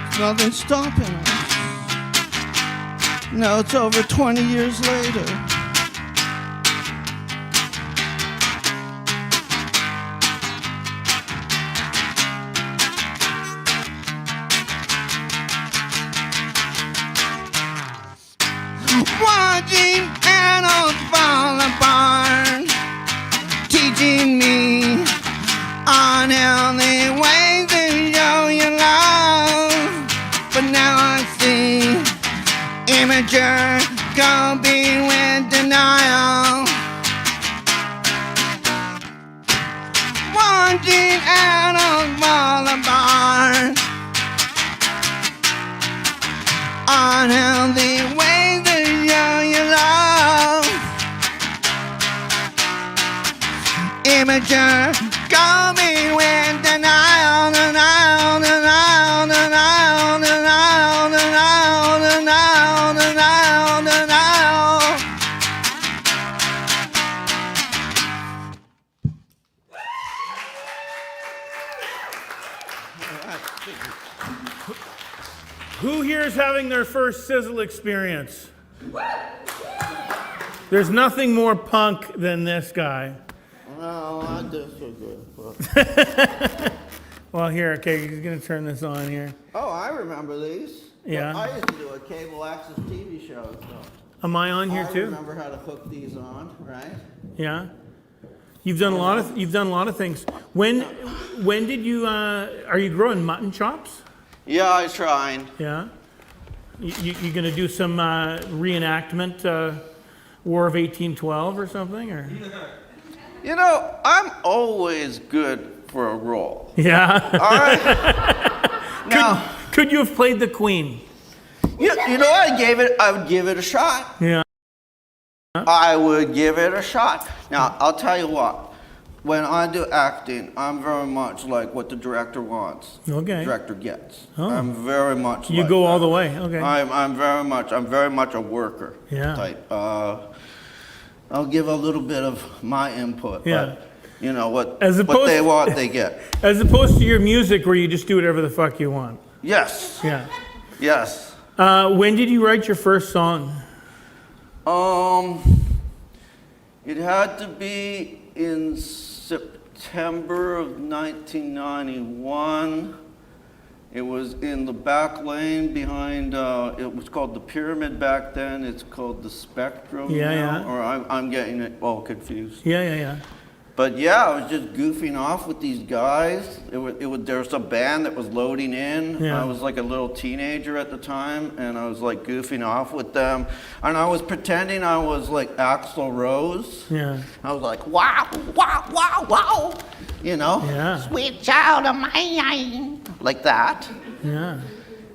There's nothing stopping us. Now it's over 20 years later. Watching animals fall apart, teaching me unhealthy ways to show you love. But now I see immature coping with denial. Watching animals fall apart, unhealthy ways to show you love. Immature coping with denial, denial, denial, denial, denial, denial, denial, denial, denial. Who here is having their first SiZZle experience? There's nothing more punk than this guy. No, I disagree. Well, here, okay, he's gonna turn this on here. Oh, I remember these. Yeah. I used to do a cable access TV show, so Am I on here I too? remember how to hook these on, right? Yeah. You've done a lot of things. When did you are you growing mutton chops? Yeah, I tried. Yeah. You gonna do some reenactment, War of 1812 or something, or? You know, I'm always good for a role. Yeah. All right. Now, Could you have played the Queen? you know, I would give it a shot. Yeah. I would give it a shot. Now, I'll tell you what. When I do acting, I'm very much like what the director wants. Okay. The director gets. Oh. I'm very much. You like go that. all the way. Okay. I'm very much a worker. Yeah. Type. I'll give a little bit of my input. Yeah. But, you know what As they want, they get. As opposed to your music, where you just do whatever the fuck you want. Yes. Yeah. Yes. When did you write your first song? It had to be in September of 1991. It was in the back lane behind, it was called the Pyramid back then. It's called the Spectrum Yeah, now. yeah. Or I'm getting it all confused. Yeah. But yeah, I was just goofing off with these guys. There was a band that was loading in. Yeah. I was like a little teenager at the time, and I was like goofing off with them. And I was pretending I was like Axl Rose. Yeah. I was like, wow, wow, wow, wow. You know? Yeah. Sweet child of mine. Like that. Yeah.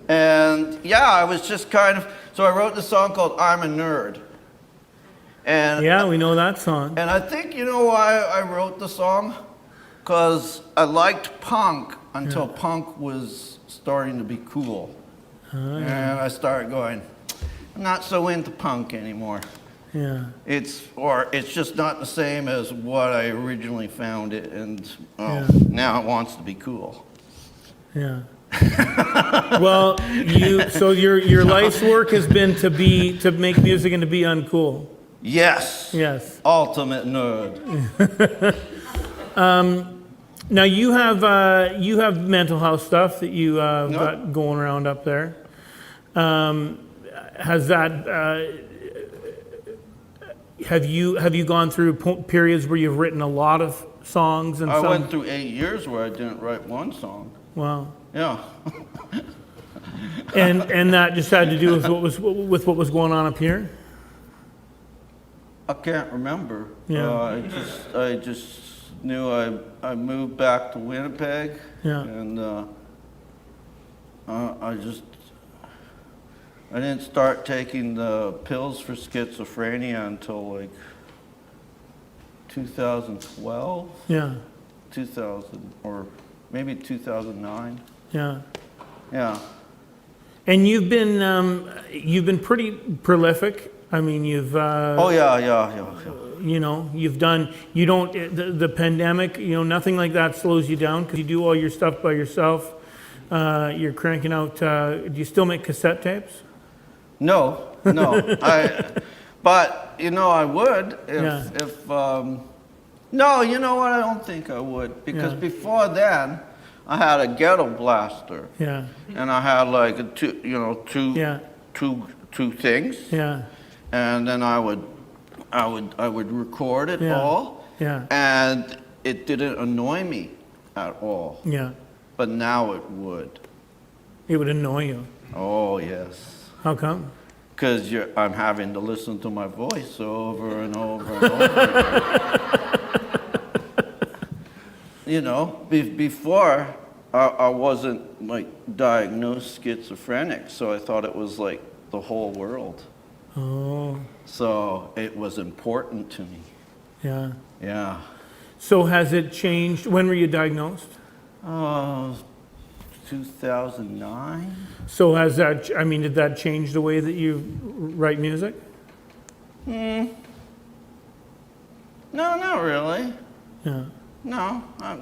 And yeah, I was just kind of, so I wrote this song called I'm a Nerd. And Yeah, we know that song. and I think you know why I wrote the song? Because I liked punk until punk was starting to be cool. And I started going, I'm not so into punk anymore. Yeah. It's just not the same as what I originally found it, and now it wants to be cool. Yeah. Well, your life's work has been to make music and to be uncool. Yes. Yes. Ultimate nerd. Now you have mental health stuff that you got going around up there. Has that Have you gone through periods where you've written a lot of songs and I some? went through 8 years where I didn't write one song. Wow. Yeah. And that just had to do with what was going on up here? I can't remember. Yeah. I just knew I moved back to Winnipeg. Yeah. And I didn't start taking the pills for schizophrenia until like 2012, Yeah. 2000, or maybe 2009. Yeah. Yeah. And you've been pretty prolific. I mean, you've Oh yeah. you know, you've done. You don't the pandemic. You know, nothing like that slows you down because you do all your stuff by yourself. You're cranking out. Do you still make cassette tapes? No. But you know, I would if no, you know what? I don't think I would because Yeah. before then, I had a ghetto blaster. Yeah. And I had like two Yeah. things. Yeah. And then I would record it Yeah. all. Yeah. And it didn't annoy me at all. Yeah. But now it would. It would annoy you. Oh yes. How come? Because I'm having to listen to my voice over and over and over again. You know, before I wasn't like diagnosed schizophrenic, so I thought it was like the whole world. Oh. So it was important to me. Yeah. Yeah. So has it changed? When were you diagnosed? 2009. So has that? I mean, did that change the way that you write music? No, not really. Yeah. No, I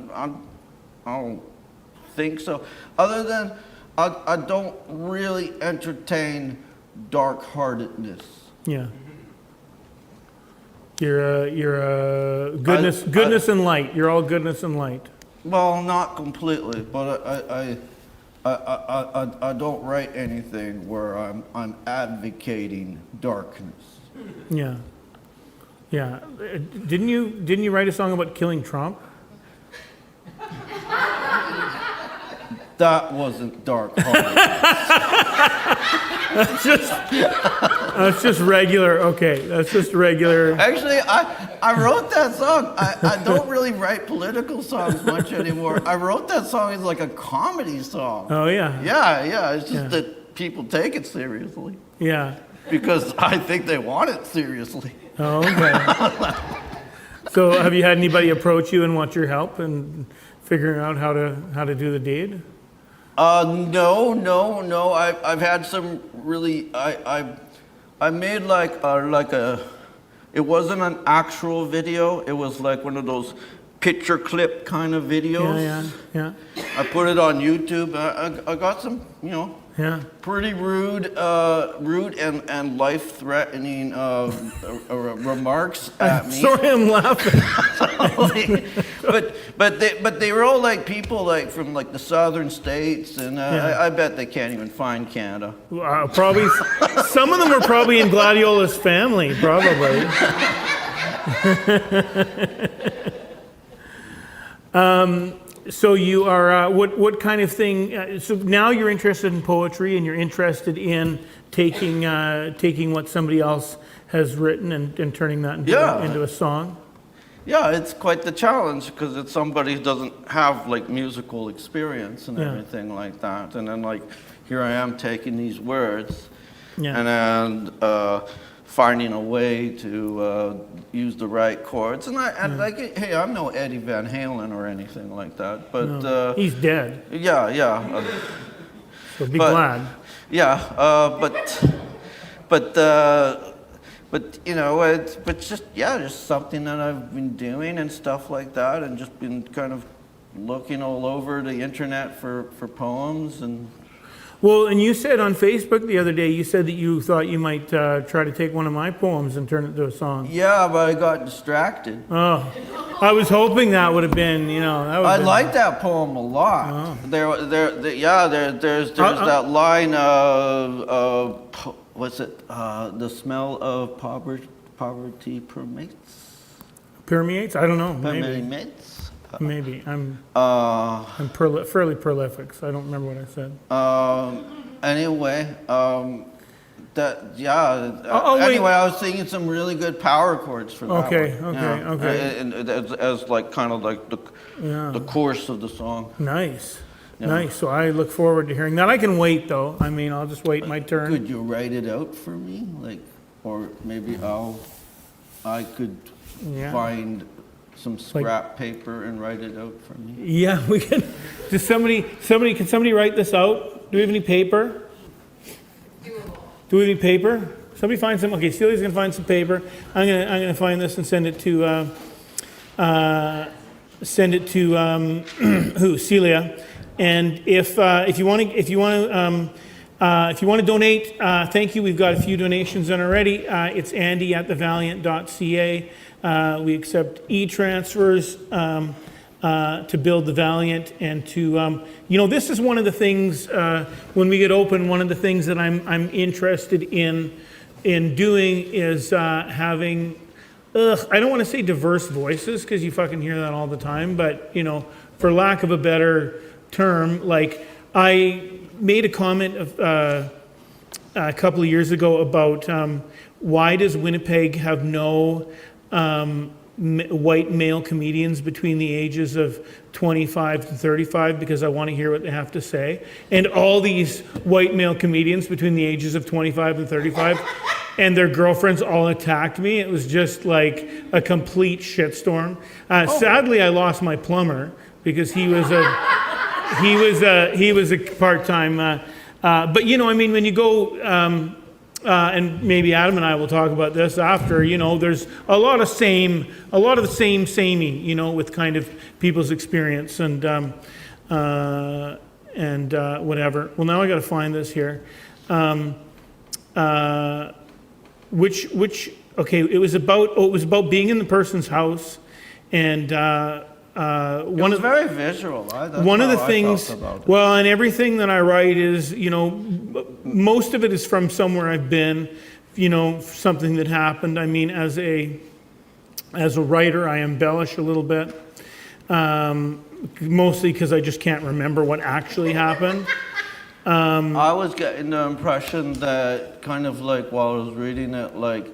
don't think so. Other than I don't really entertain dark-heartedness. Yeah. You're goodness and light. You're all goodness and light. Well, not completely, but I don't write anything where I'm advocating darkness. Yeah. Yeah. Didn't you write a song about killing Trump? That wasn't dark-hearted. That's just regular. Okay, that's just regular. Actually, I wrote that song. I don't really write political songs much anymore. I wrote that song as like a comedy song. Oh yeah. Yeah. It's just that people take it seriously Yeah. because I think they want it seriously. Oh, okay. So have you had anybody approach you and want your help in figuring out how to do the deed? No. I've had some really. I made like a. It wasn't an actual video. It was like one of those picture clip kind of videos. Yeah. I put it on YouTube. I got some, Yeah. pretty rude and life-threatening remarks at me. Sorry, I'm laughing. but they were all like people like from like the southern states, and I bet they can't even find Canada. Probably some of them are probably in Gladiola's family, probably. So you are what kind of thing? So now you're interested in poetry, and you're interested in taking what somebody else has written and turning that into a song. Yeah, it's quite the challenge because it's somebody who doesn't have like musical experience and everything like that, and then like here I am taking these words, and then finding a way to use the right chords. And like, hey, I'm no Eddie Van Halen or anything like that, but he's dead. Yeah. So be glad. Yeah, but it's just something that I've been doing and stuff like that, and just been kind of looking all over the internet for poems and. Well, and you said on Facebook the other day, you said that you thought you might try to take one of my poems and turn it into a song. Yeah, but I got distracted. Oh, I was hoping that would have been, I like that poem a lot. Oh. There's that line of what's it? The smell of poverty permeates. Permeates? I don't know. Maybe. Permeates. Maybe. I'm Uh, fairly prolific, so I don't remember what I said. Anyway, wait. anyway, I was singing some really good power chords for that Okay, one. okay. And as like kind of like the course of the song. Nice. Yeah. Nice. So I look forward to hearing that. I can wait, though. I mean, I'll just wait my turn. Could you write it out for me, like, or maybe I could Yeah. find some scrap paper and write it out for me. Yeah, we can. Does can somebody write this out? Do we have any paper? Do we have any paper? Somebody find some. Okay, Celia's gonna find some paper. I'm gonna find this and send it to who? Celia. And if you want to donate, thank you. We've got a few donations in already. It's andy@thevaliant.ca. We accept e-transfers to build the Valiant, and to this is one of the things when we get open. One of the things that I'm interested in doing is having. I don't want to say diverse voices because you fucking hear that all the time, but for lack of a better term, like I made a comment a couple of years ago about why does Winnipeg have no white male comedians between the ages of 25 to 35, because I want to hear what they have to say. And all these white male comedians between the ages of 25 and 35 and their girlfriends all attacked me. It was just like a complete shitstorm. Sadly, I lost my plumber because he was a part-time, but I mean, when you go, and maybe Adam and I will talk about this after, there's a lot of the same samey, with kind of people's experience and whatever. Well, now I got to find this here. Okay, it was about being in the person's house, and It was very visual. One of the things, well, and everything that I write is, most of it is from somewhere I've been, something that happened. I mean, as a writer, I embellish a little bit, mostly because I just can't remember what actually happened. I was getting the impression that kind of like while I was reading it, like,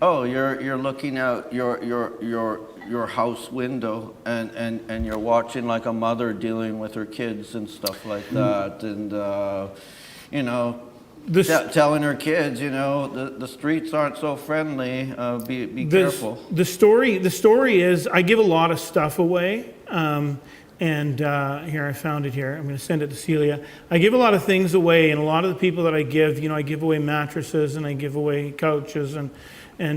oh, you're looking out your house window and you're watching like a mother dealing with her kids and stuff like that, and telling her kids, the streets aren't so friendly, be careful. The story is I give a lot of stuff away, and here I found it here. I'm going to send it to Celia. I give a lot of things away, and a lot of the people that I give, I give away mattresses, and I give away couches and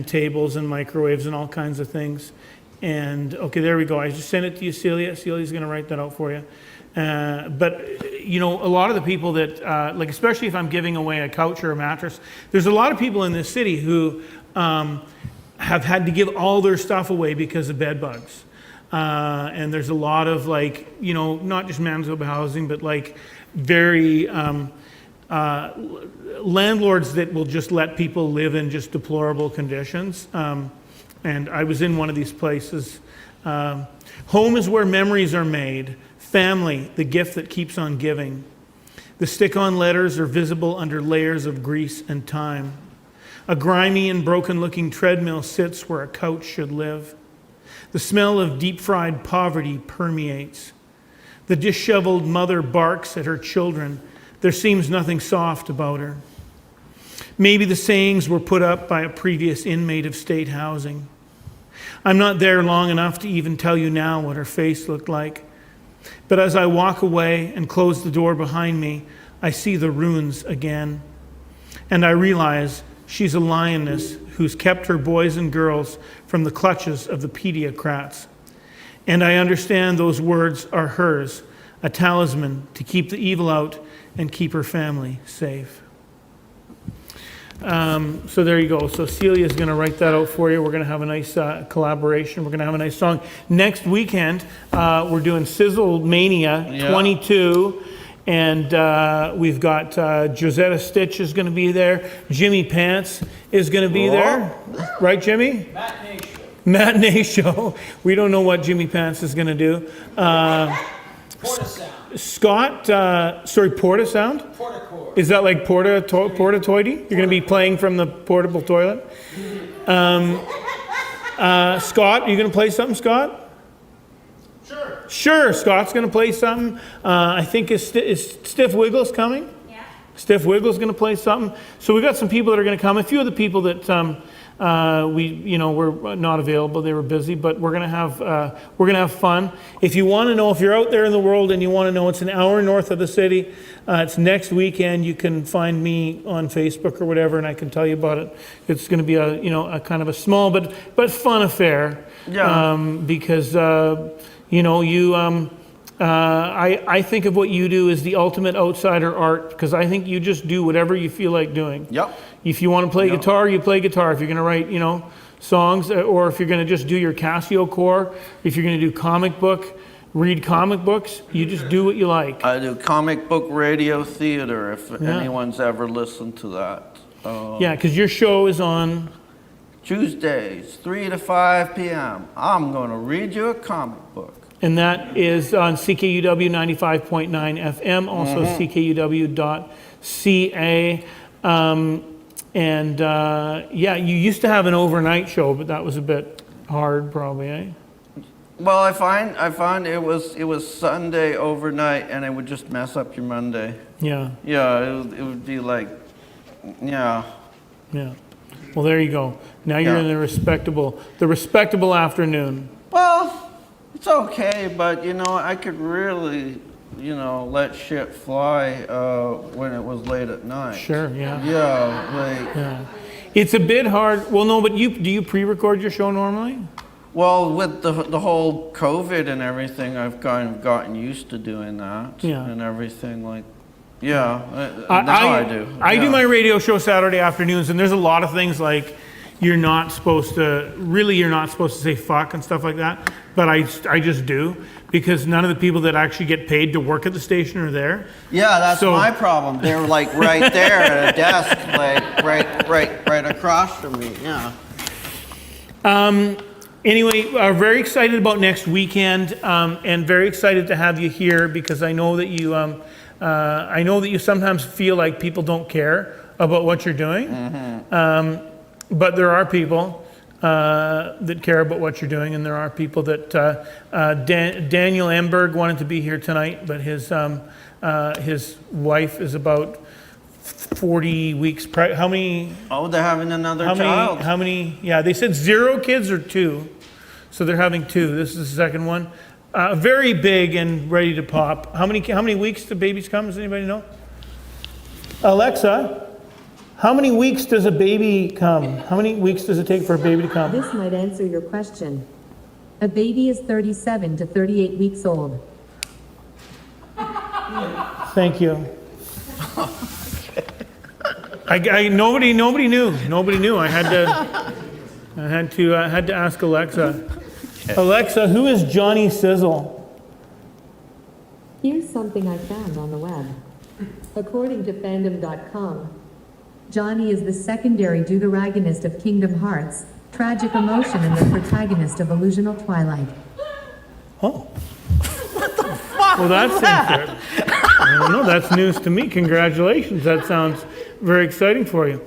tables and microwaves and all kinds of things. And okay, there we go. I just sent it to you, Celia. Celia's going to write that out for you. But a lot of the people that, like, especially if I'm giving away a couch or a mattress, there's a lot of people in this city who have had to give all their stuff away because of bed bugs. And there's a lot of, like, not just Manitoba housing, but like very landlords that will just let people live in just deplorable conditions. And I was in one of these places. Home is where memories are made. Family, the gift that keeps on giving. The stick-on letters are visible under layers of grease and time. A grimy and broken-looking treadmill sits where a couch should live. The smell of deep-fried poverty permeates. The disheveled mother barks at her children. There seems nothing soft about her. Maybe the sayings were put up by a previous inmate of state housing. I'm not there long enough to even tell you now what her face looked like. But as I walk away and close the door behind me, I see the ruins again. And I realize she's a lioness who's kept her boys and girls from the clutches of the pediocrats. And I understand those words are hers, a talisman to keep the evil out and keep her family safe. So there you go. So Celia's going to write that out for you. We're going to have a nice collaboration. We're going to have a nice song. Next weekend, we're doing SiZZle Mania 22. And we've got Josetta Stitch is going to be there. Jimmy Pants is going to be there. Right, Jimmy? Matinee show. We don't know what Jimmy Pants is going to do. Porta Sound. Scott, Porta Sound? Porta Core. Is that like porta-toity? You're going to be playing from the portable toilet? Scott, are you going to play something, Scott? Sure, Scott's going to play something. I think is Stiff Wiggles coming? Yeah. Stiff Wiggles going to play something. So we've got some people that are going to come. A few of the people that were not available, they were busy, but we're going to have fun. If you want to know, if you're out there in the world and you want to know, it's an hour north of the city. It's next weekend. You can find me on Facebook or whatever, and I can tell you about it. It's going to be a kind of a small but fun affair. Yeah. Because I think of what you do as the ultimate outsider art, because I think you just do whatever you feel like doing. Yep. If you want to play guitar, you play guitar. If you're going to write, songs, or if you're going to just do your Casio core, if you're going to do read comic books, you just do what you like. I do comic book radio theater, if anyone's ever listened to that. Yeah, because your show is on Tuesdays, 3 to 5 p.m. I'm going to read you a comic book. And that is on CKUW 95.9 FM, also CKUW.ca. You used to have an overnight show, but that was a bit hard probably, eh? Well, I find it was Sunday overnight, and it would just mess up your Monday. Yeah. Yeah, it would be like, yeah. Yeah. Well, there you go. Now you're in the respectable afternoon. Well, it's okay, but I could really, let shit fly when it was late at night. Sure. Yeah. Yeah, It's a bit hard. Well, no, but do you pre-record your show normally? Well, with the whole COVID and everything, I've kind of gotten used to doing that. Yeah. And everything that's how I do. I do my radio show Saturday afternoons, and there's a lot of things like you're not supposed to say fuck and stuff like that, but I just do, because none of the people that actually get paid to work at the station are there. Yeah, that's my problem. They're like right there at a desk, like right across from me. Yeah. Anyway, very excited about next weekend, and very excited to have you here, because I know that you sometimes feel like people don't care about what you're doing. Mm-hmm. But there are people that care about what you're doing, and there are people that Daniel Emberg wanted to be here tonight, but his wife is about 40 weeks pregnant. How many? Oh, they're having another child. How many? Yeah, they said 0 kids or 2, so they're having 2. This is the second one. Very big and ready to pop. How many weeks do babies come? Does anybody know? Alexa, how many weeks does a baby come? How many weeks does it take for a baby to come? This might answer your question. A baby is 37 to 38 weeks old. Thank you. Nobody knew. Nobody knew. I had to ask Alexa. Alexa, who is Johnny SiZZle? Here's something I found on the web. According to fandom.com, Johnny is the secondary deuteragonist of Kingdom Hearts, tragic emotion, and the protagonist of Illusional Twilight. Oh. What the fuck? Well, that's interesting. I don't know. That's news to me. Congratulations. That sounds very exciting for you.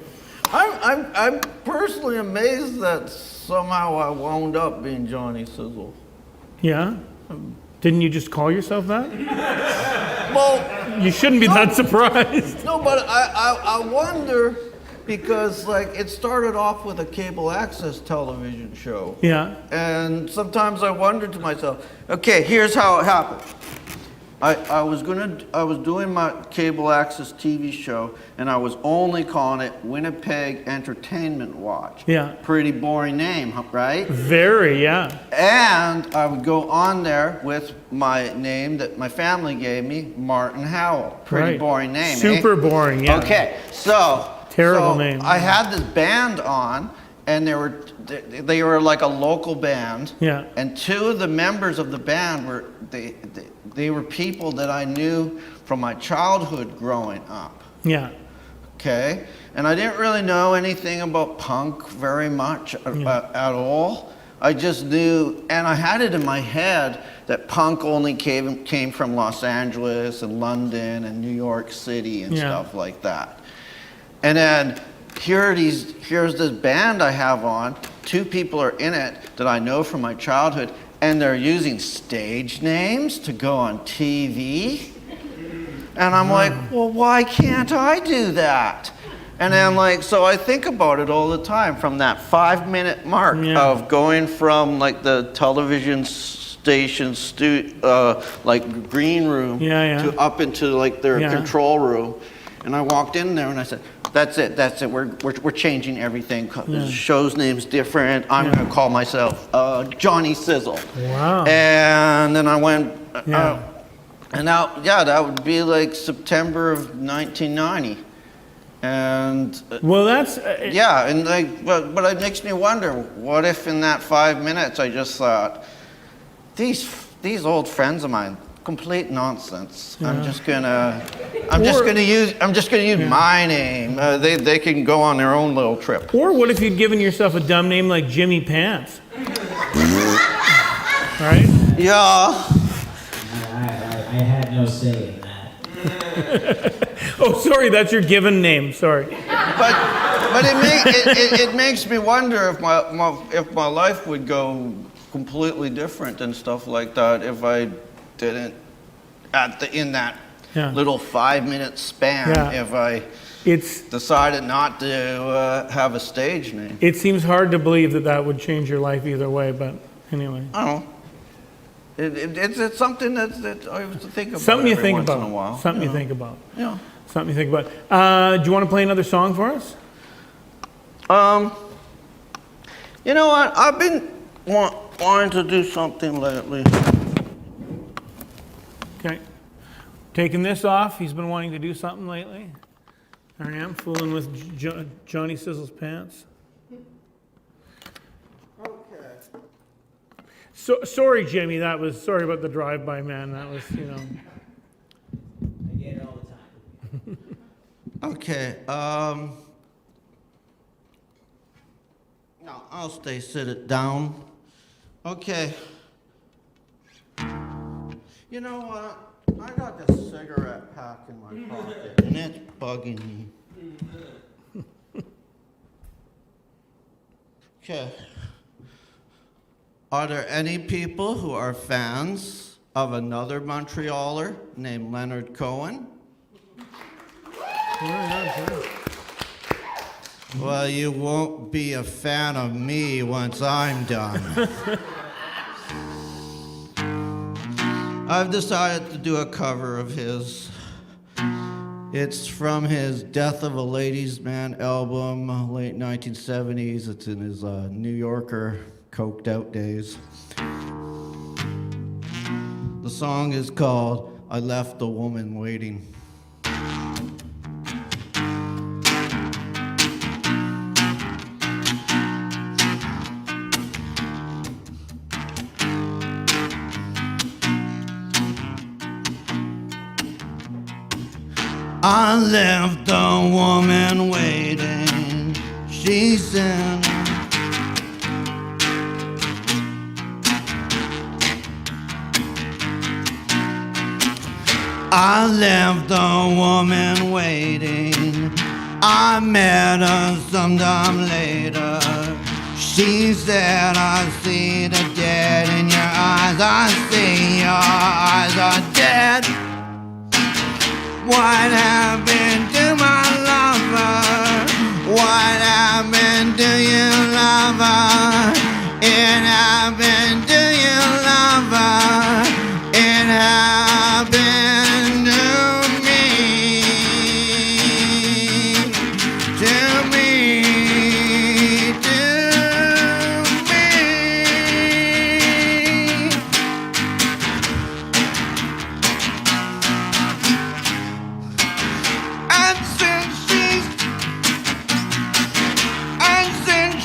I'm personally amazed that somehow I wound up being Johnny SiZZle. Yeah? Didn't you just call yourself that? Well, you shouldn't be that surprised. No, but I wonder, because it started off with a cable access television show. Yeah. And sometimes I wonder to myself, okay, here's how it happened. I was doing my cable access TV show, and I was only calling it Winnipeg Entertainment Watch. Yeah. Pretty boring name, right? Very, yeah. And I would go on there with my name that my family gave me, Martin Howell. Pretty boring name, Super boring, yeah. Okay, so terrible name. I had this band on, and they were like a local band. Yeah. And 2 of the members of the band they were people that I knew from my childhood growing up. Yeah. Okay, and I didn't really know anything about punk very much at all. I just knew, and I had it in my head that punk only came from Los Angeles and London and New York City and stuff like that. And then here's this band I have on. 2 people are in it that I know from my childhood, and they're using stage names to go on TV. And I'm like, well, why can't I do that? And then like, so I think about it all the time from that 5-minute mark of going from like the television station like green room to up into like their control room. And I walked in there and I said, that's it. We're changing everything. The show's name's different. I'm gonna call myself Johnny SiZZle. Wow. And then I went, and now, that would be like September of 1990. And well, that's and like, but it makes me wonder, what if in that 5 minutes I just thought, these old friends of mine, complete nonsense. I'm just gonna use my name. They can go on their own little trip. Or what if you'd given yourself a dumb name like Jimmy Pants? Right? Yeah. I had no say in that. Oh, sorry, that's your given name. Sorry. But it makes me wonder if my life would go completely different and stuff like that if I didn't in that little 5-minute span if I decided not to have a stage name. It seems hard to believe that would change your life either way, but anyway. I don't know. It's something that I have to think about. Something you think once about. In a while. Something you think about. Yeah. Something you think about. Do you want to play another song for us? You know what? I've been wanting to do something lately. Okay. Taking this off. He's been wanting to do something lately. There I am, fooling with Johnny SiZZle's pants. So, sorry, Jimmy. Sorry about the drive-by, man. That was, I get it all the time. Okay. No, I'll sit it down. Okay. You know what? I got this cigarette pack in my pocket, and it's bugging me. Okay. Are there any people who are fans of another Montrealer named Leonard Cohen? Well, you won't be a fan of me once I'm done. I've decided to do a cover of his. It's from his Death of a Ladies' Man album, late 1970s. It's in his New Yorker coked out days. The song is called I Left a Woman Waiting. I left a woman waiting, she said. I left a woman waiting, I met her sometime later. She said, I see the dead in your eyes, I see your eyes are dead. What happened to my lover? What happened to you, lover? It happened to you, lover. It happened to me. To me. To me. And since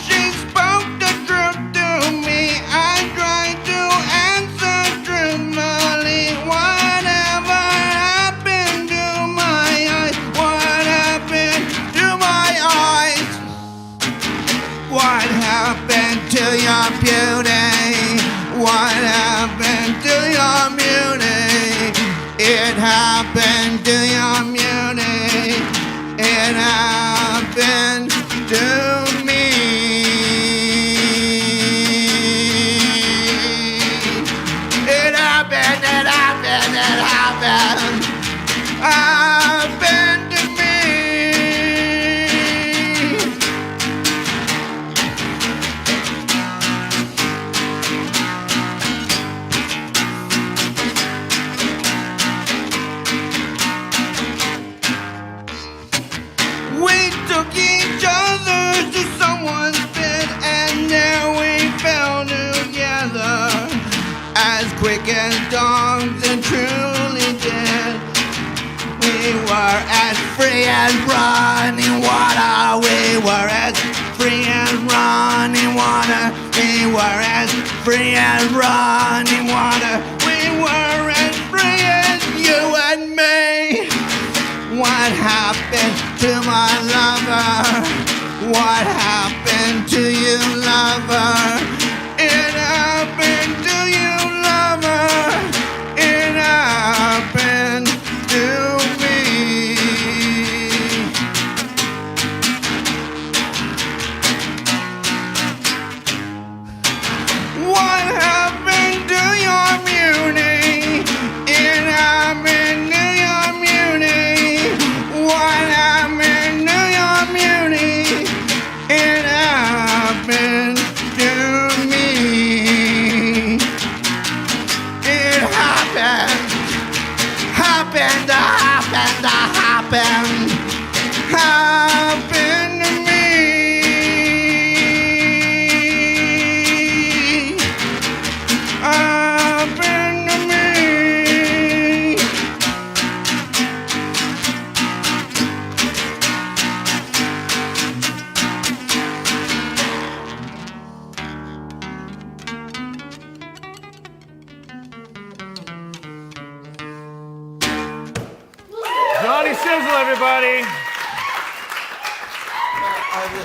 What happened to your beauty? What happened to your beauty? It happened to your beauty. It happened to me. It happened, it happened, it happened. Happened to me. We took each other to someone's bed, and there we fell together, as quick as dogs and truly dead. We were as free as running water. We were as free as running water. We were as free as running water. We were as free as you and me. What happened to my lover? What happened to you, lover? It happened to you, lover. It happened to me. What happened to your beauty? It happened to your beauty. What happened to your beauty? It happened to me. It happened. Happened, happened, happened. Happened to me. Happened to me. Johnny SiZZle, everybody.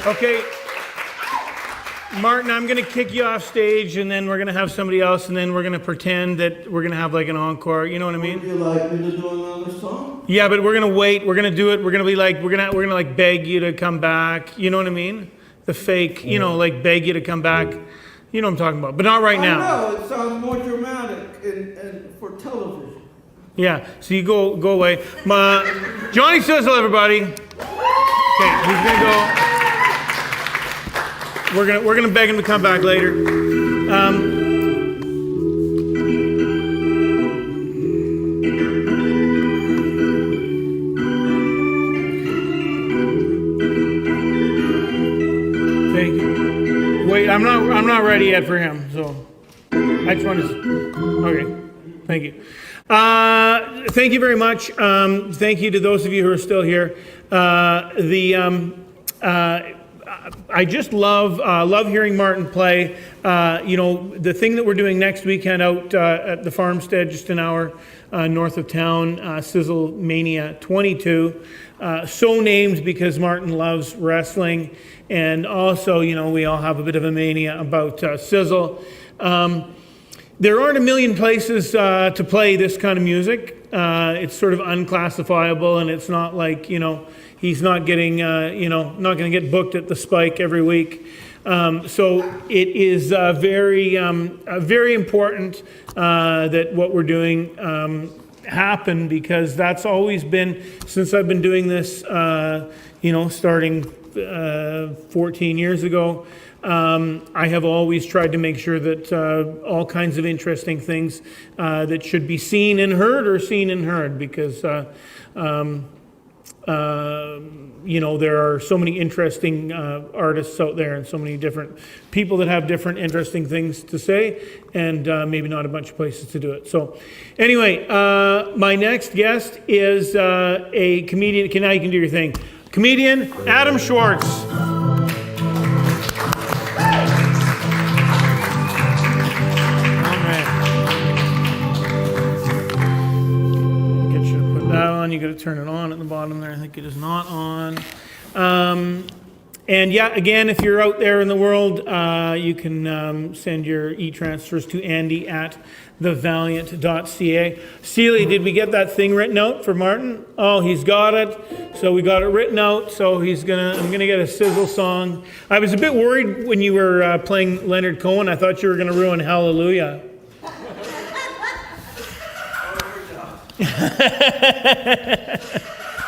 Okay, Martin, I'm going to kick you off stage, and then we're going to have somebody else, and then we're going to pretend that we're going to have like an encore. You know what I mean? Would you like me to do another song? Yeah, but we're going to wait. We're going to do it. We're going to be like, we're going to like beg you to come back. You know what I mean? The fake, you know, like beg you to come back. You know what I'm talking about, but not right now. No, it sounds more dramatic and for television. Yeah, so you go away. Johnny SiZZle, everybody. Okay, he's gonna go. We're gonna beg him to come back later. Thank you. Wait, I'm not ready yet for him. So I just want to. Okay, thank you. Thank you very much. Thank you to those of you who are still here. I just love hearing Martin play. You know, the thing that we're doing next weekend out at the farmstead, just an hour north of town, SiZZle Mania 22. So named because Martin loves wrestling, and also, you know, we all have a bit of a mania about SiZZle. There aren't a million places to play this kind of music. It's sort of unclassifiable, and it's not like, you know, he's not getting, you know, not going to get booked at the Spike every week. So it is very important that what we're doing happen, because that's always been, since I've been doing this, you know, starting 14 years ago, I have always tried to make sure that all kinds of interesting things that should be seen and heard are seen and heard, because you know, there are so many interesting artists out there, and so many different people that have different interesting things to say, and maybe not a bunch of places to do it. So anyway, my next guest is a comedian. Now you can do your thing. Comedian Adam Schwartz. You got to turn it on at the bottom there. I think it is not on. And yeah, again, if you're out there in the world, you can send your e-transfers to andy@thevaliant.ca. SiZZle, did we get that thing written out for Martin? Oh, he's got it. So we got it written out. So I'm gonna get a SiZZle song. I was a bit worried when you were playing Leonard Cohen. I thought you were gonna ruin Hallelujah.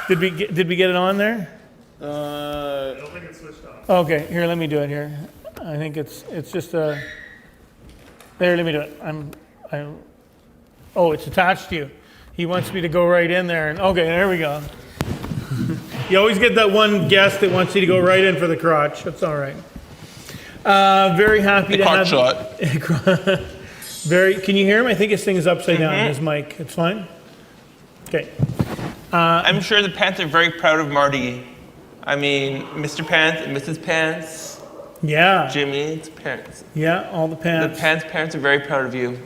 Did we get it on there? I don't think it's switched off. Okay, here, let me do it here. I think it's just a. There, let me do it. Oh, it's attached to you. He wants me to go right in there. And okay, there we go. You always get that one guest that wants you to go right in for the crotch. That's all right. Very happy to have. Shot. Can you hear him? I think his thing is upside down. His mic. It's fine. Okay. I'm sure the Pants are very proud of Marty. I mean, Mr. Pants and Mrs. Pants. Yeah. Jimmy's parents. Yeah, all the Pants. The Pants parents are very proud of you.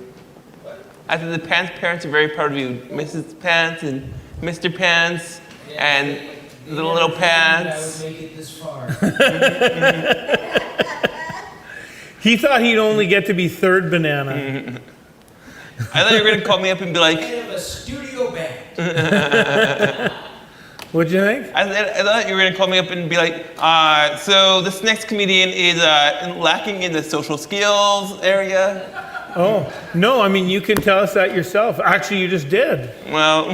I think the Pants parents are very proud of you. Mrs. Pants and Mr. Pants and the little Pants. I would make it this far. He thought he'd only get to be third banana. I thought you were going to call me up and be like, Kind of a studio band. What'd you think? I thought you were going to call me up and be like, so this next comedian is lacking in the social skills area. Oh, no, I mean, you can tell us that yourself. Actually, you just did. Well,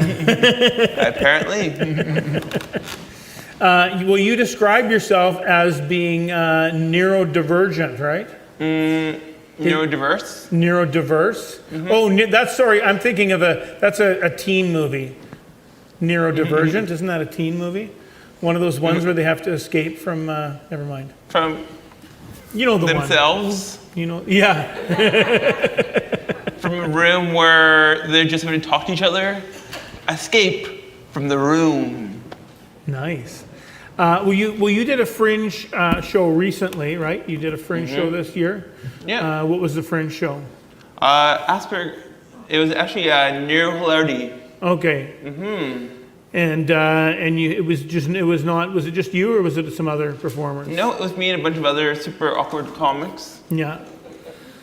apparently. Well, you described yourself as being neurodivergent, right? Neurodiverse? Neurodiverse? Oh, sorry, I'm thinking of that's a teen movie. Neurodivergent, isn't that a teen movie? One of those ones where they have to escape from, never mind. From you know the themselves? One. You know, yeah. From a room where they're just going to talk to each other? Escape from the room. Nice. Well, you did a Fringe show recently, right? You did a Fringe show this year. Yeah. What was the Fringe show? Asperger. It was actually neurohilarity. Okay. And was it just you or was it some other performers? No, it was me and a bunch of other super awkward comics. Yeah.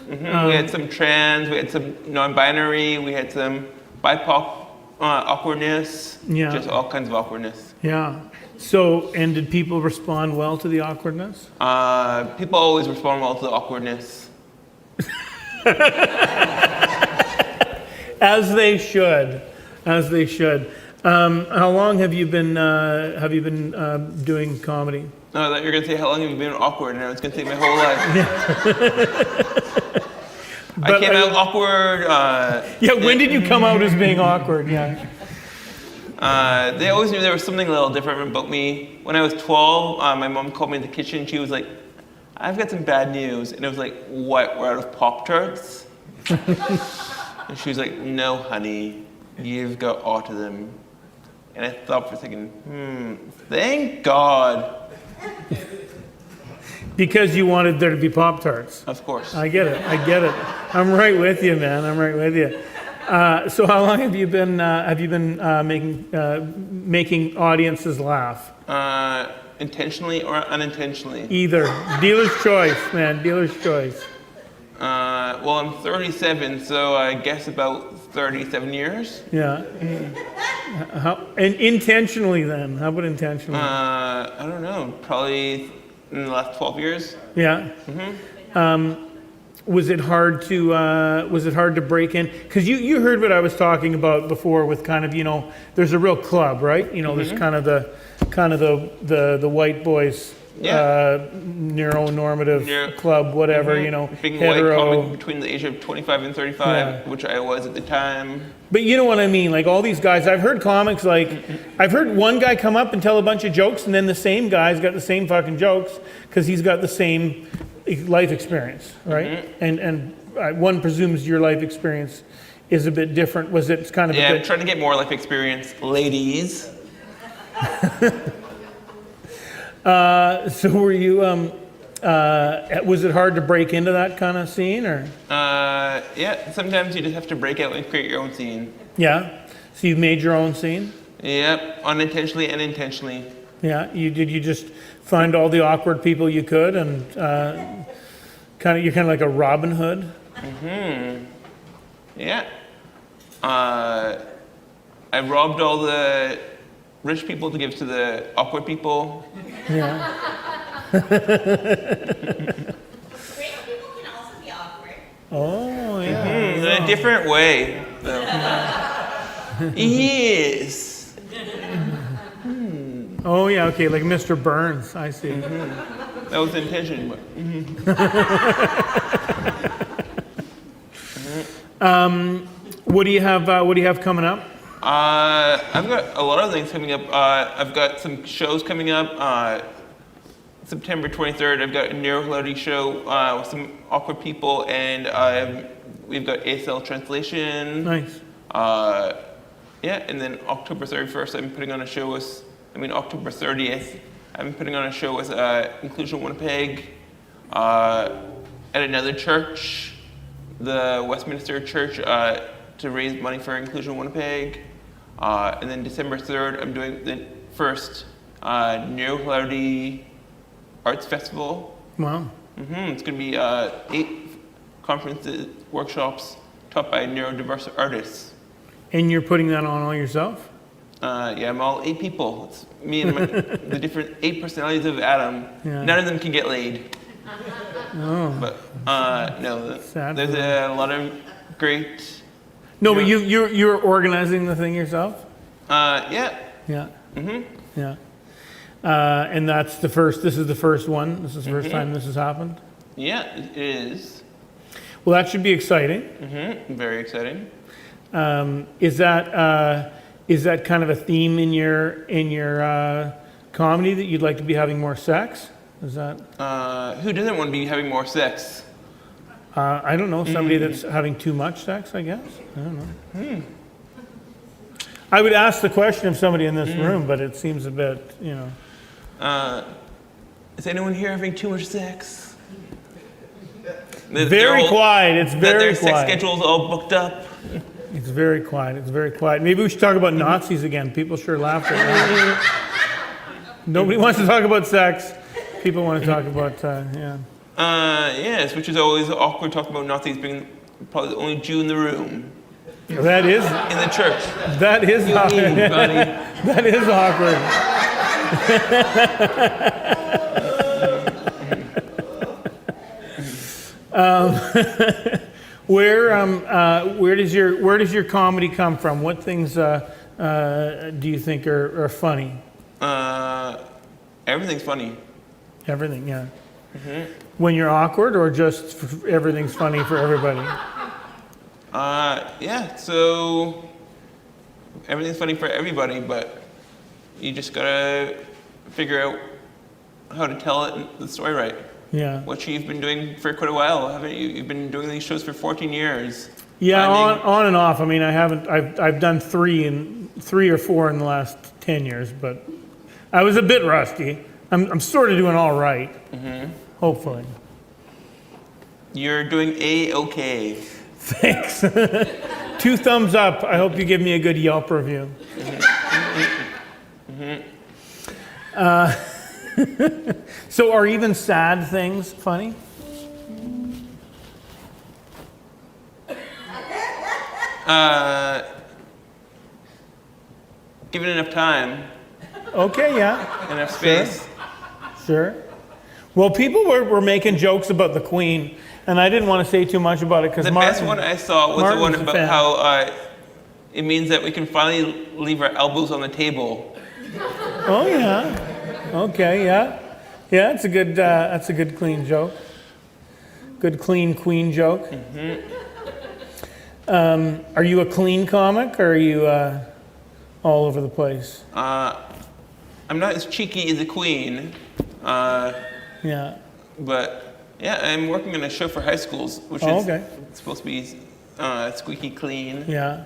We had some trans, we had some non-binary, we had some BIPOC awkwardness. Yeah. Just all kinds of awkwardness. Yeah. So, and did people respond well to the awkwardness? People always respond well to the awkwardness. As they should. As they should. How long have you been doing comedy? No, I thought you were going to say, how long have you been awkward? And I was going to say my whole life. I came out awkward. When did you come out as being awkward? Yeah. They always knew there was something a little different about me. When I was 12, my mom called me in the kitchen. She was like, I've got some bad news. And it was like, what, we're out of Pop-Tarts? And she was like, no, honey, you've got autism. And I thought for a second, thank God. Because you wanted there to be Pop-Tarts. Of course. I get it. I'm right with you, man. I'm right with you. So how long have you been making audiences laugh? Intentionally or unintentionally? Either. Dealer's choice, man. Dealer's choice. Well, I'm 37, so I guess about 37 years. Yeah. And intentionally then? How about intentionally? I don't know. Probably in the last 12 years. Yeah. Was it hard to break in? Because you heard what I was talking about before with kind of, there's a real club, right? There's kind of the white boys, neuronormative club, whatever, Being hetero. white comic between the age of 25 and 35, which I was at the time. But you know what I mean? Like all these guys, I've heard comics I've heard one guy come up and tell a bunch of jokes and then the same guy's got the same fucking jokes because he's got the same life experience, right? And one presumes your life experience is a bit different. Was it kind of I'm trying to get more life experience, ladies. So were you, was it hard to break into that kind of scene or? Yeah, sometimes you just have to break out and create your own scene. Yeah, so you've made your own scene? Yep, unintentionally and intentionally. Yeah, did you just find all the awkward people you could, and you're kind of like a Robin Hood. Yeah. I robbed all the rich people to give to the awkward people. Yeah. Rich people can also be awkward. Oh, yeah. In a different way, though. Yes. Oh, yeah, okay, like Mr. Burns, I see. That was the intention. But, What do you have coming up? I've got a lot of things coming up. I've got some shows coming up. September 23rd, I've got a neurohilarity show with some awkward people, and we've got SiZZle translation. Nice. And then October 31st, October 30th, I'm putting on a show with Inclusion Winnipeg at another church, the Westminster Church, to raise money for Inclusion Winnipeg. And then December 3rd, I'm doing the first neurohilarity Arts Festival. Wow. It's going to be 8 conferences, workshops taught by neurodiverse artists. And you're putting that on all yourself? I'm all 8 people. It's me and the different 8 personalities of Adam. Yeah. None of them can get laid. Oh. But no, Sad there's for a lot of great. No, but you're organizing the thing yourself? Yeah. Yeah. Yeah. And that's the first. This is the first one. This is the first time this has happened. Yeah, it is. Well, that should be exciting. Very exciting. Is that kind of a theme in your comedy, that you'd like to be having more sex? Is that? Who doesn't want to be having more sex? I don't know. Somebody that's having too much sex, I guess. I don't know. I would ask the question of somebody in this room, but it seems a bit, Is anyone here having too much sex? Very quiet. It's very quiet. Their quiet. sex schedule's all booked up. It's very quiet. It's very quiet. Maybe we should talk about Nazis again. People sure laugh at that. Nobody wants to talk about sex. People want to talk about, Yes, which is always awkward talking about Nazis being probably the only Jew in the room. That is in the church. That is awkward. That is awkward. Where does your comedy come from? What things do you think are funny? Everything's funny. Everything, yeah. When you're awkward, or just everything's funny for everybody? So everything's funny for everybody, but you just gotta figure out how to tell the story right. Yeah. Which you've been doing for quite a while, haven't you? You've been doing these shows for 14 years. Yeah, on and off. I mean, I've done 3 or 4 in the last 10 years, but I was a bit rusty. I'm sort of doing all right. Hopefully. You're doing A-okay. Thanks. 2 thumbs up. I hope you give me a good Yelp review. So are even sad things funny? Given enough time. Okay, yeah. Enough space. Sure. Well, people were making jokes about the Queen, and I didn't want to say too much about it because the best one I saw was the one about how it means that we can finally leave our elbows on the table. Oh yeah. Okay. Yeah. Yeah. It's a good. That's a good clean joke. Good clean Queen joke. Are you a clean comic, or are you all over the place? I'm not as cheeky as the Queen. Yeah. But yeah, I'm working on a show for high schools, which is supposed to be squeaky clean. Yeah.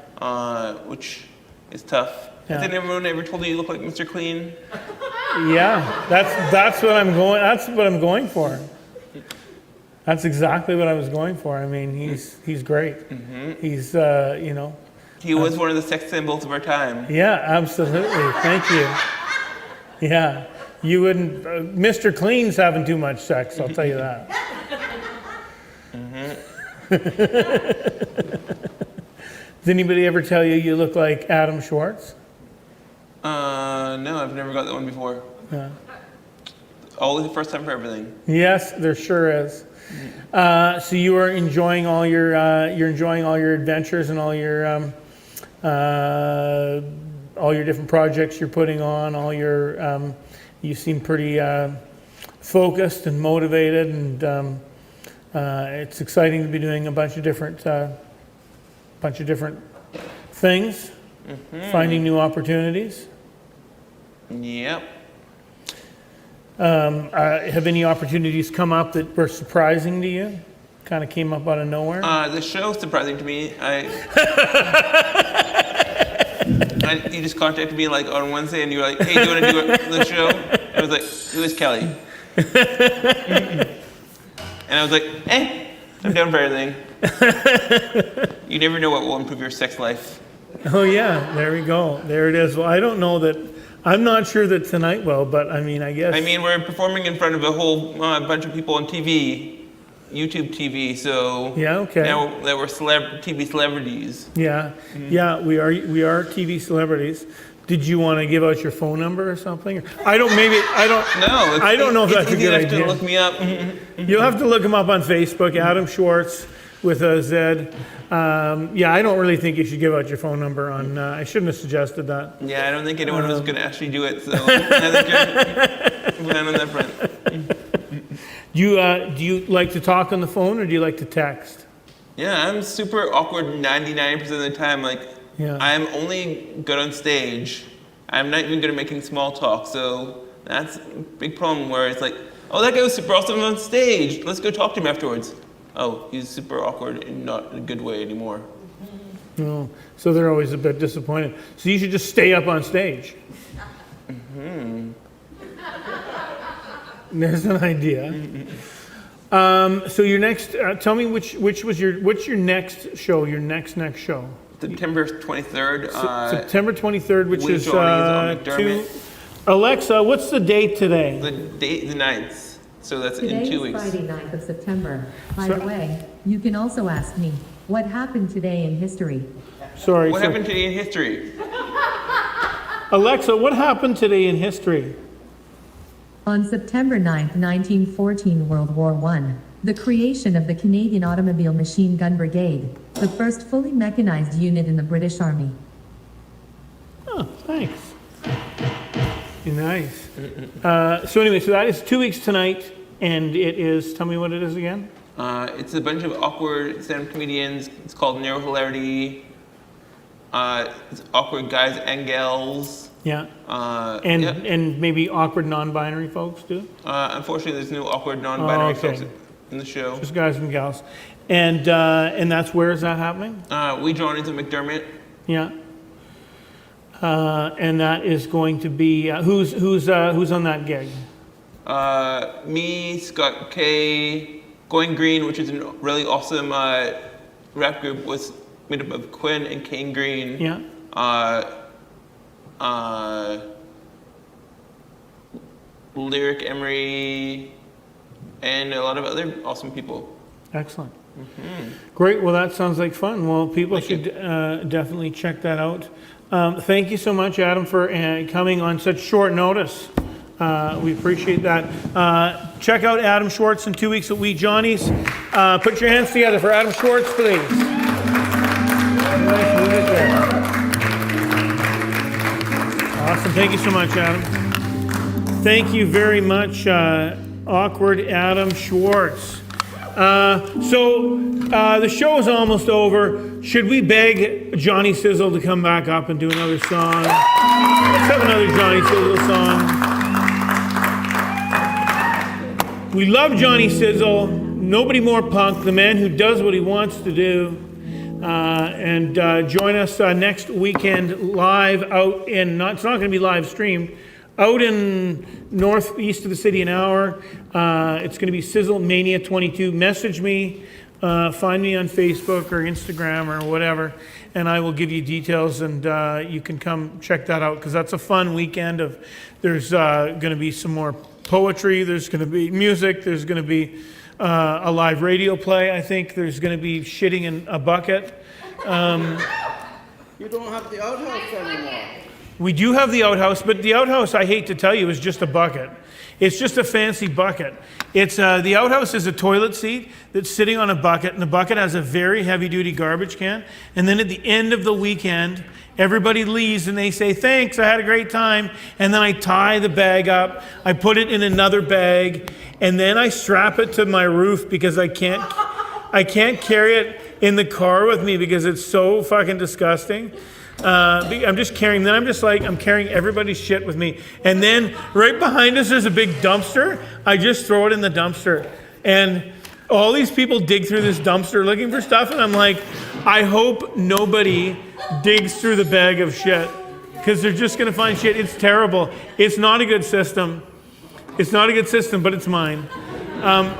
Which is tough. Yeah. Has anyone ever told you look like Mr. Clean? Yeah. That's what I'm going. That's what I'm going for. That's exactly what I was going for. I mean, he's great. He's He was one of the sex symbols of our time. Yeah, absolutely. Thank you. Yeah. You wouldn't. Mr. Clean's having too much sex. I'll tell you that. Does anybody ever tell you you look like Adam Schwartz? No, I've never got that one before. Yeah. Always the first time for everything. Yes, there sure is. So you are enjoying all your adventures and all your different projects you're putting on. You seem pretty focused and motivated, and it's exciting to be doing a bunch of different things, finding new opportunities. Yep. Have any opportunities come up that were surprising to you? Kind of came up out of nowhere? The show's surprising to me. You just contacted me like on Wednesday and you were like, hey, do you want to do the show? I was like, who is Kelly? And I was like, I'm down for everything. You never know what will improve your sex life. Oh yeah, there we go. There it is. Well, I don't know that, I'm not sure that tonight will, but I mean, I guess. I mean, we're performing in front of a whole bunch of people on TV, YouTube TV, so. Yeah, okay. Now that we're TV celebrities. Yeah, yeah, we are TV celebrities. Did you want to give out your phone number or something? No, I don't know if that's a good idea. You have to look me up. You'll have to look him up on Facebook, Adam Schwartz with a Z. Yeah, I don't really think you should give out your phone number on, I shouldn't have suggested that. Yeah, I don't think anyone was going to actually do it, so I think you're on that front. Do you like to talk on the phone or do you like to text? Yeah, I'm super awkward 99% of the time. Like, yeah. I'm only good on stage. I'm not even good at making small talk, so that's a big problem where it's like, oh, that guy was super awesome on stage. Let's go talk to him afterwards. Oh, he's super awkward and not in a good way anymore. No, so they're always a bit disappointed. So you should just stay up on stage. There's an idea. So your next, tell me what's your next show? Your next show? September 23rd. September 23rd, which is McDermott. Alexa, what's the date today? The 9th. So that's Today in 2 is weeks. Friday, 9th of September. By the way, you can also ask me, what happened today in history? Sorry. What happened today in history? Alexa, what happened today in history? On September 9th, 1914, World War I, the creation of the Canadian Automobile Machine Gun Brigade, the first fully mechanized unit in the British Army. Oh, thanks. Nice. So anyway, so that is 2 weeks tonight, and it is, tell me what it is again? It's a bunch of awkward stand-up comedians. It's called Narrow Hilarity. It's awkward guys and gals. Yeah. And maybe awkward non-binary folks too? Unfortunately, there's no awkward non-binary folks in the show. Just guys and gals. And that's, where is that happening? We joined into McDermott. Yeah. And that is going to be, who's on that gig? Me, Scott Kay, Going Green, which is a really awesome rap group, was made up of Quinn and Kane Green. Yeah. Lyric Emery, and a lot of other awesome people. Excellent. Great. Well, that sounds like fun. Well, people should definitely check that out. Thank you so much, Adam, for coming on such short notice. We appreciate that. Check out Adam Schwartz in 2 weeks at Wee Johnny's. Put your hands together for Adam Schwartz, please. Nice, move it there. Awesome. Thank you so much, Adam. Thank you very much, awkward Adam Schwartz. The show is almost over. Should we beg Johnny SiZZle to come back up and do another song? Let's have another Johnny SiZZle song. We love Johnny SiZZle. Nobody more punk. The man who does what he wants to do. And join us next weekend live out in, it's not going to be live streamed, out in northeast of the city an hour. It's going to be SiZZle Mania 22. Message me find me on Facebook or Instagram or whatever, and I will give you details, and you can come check that out, because that's a fun weekend. There's going to be some more poetry, there's going to be music, there's going to be a live radio play, I think. There's going to be shitting in a bucket. You don't have the outhouse anymore. We do have the outhouse, but the outhouse, I hate to tell you, is just a bucket. It's just a fancy bucket. It's the outhouse is a toilet seat that's sitting on a bucket, and the bucket has a very heavy-duty garbage can. And then at the end of the weekend, everybody leaves and they say, "Thanks, I had a great time." And then I tie the bag up, I put it in another bag, and then I strap it to my roof because I can't carry it in the car with me because it's so fucking disgusting. I'm just carrying, then I'm carrying everybody's shit with me. And then right behind us there's a big dumpster. I just throw it in the dumpster. And all these people dig through this dumpster looking for stuff, and I'm like, I hope nobody digs through the bag of shit, because they're just gonna find shit. It's terrible. It's not a good system. It's not a good system, but it's mine.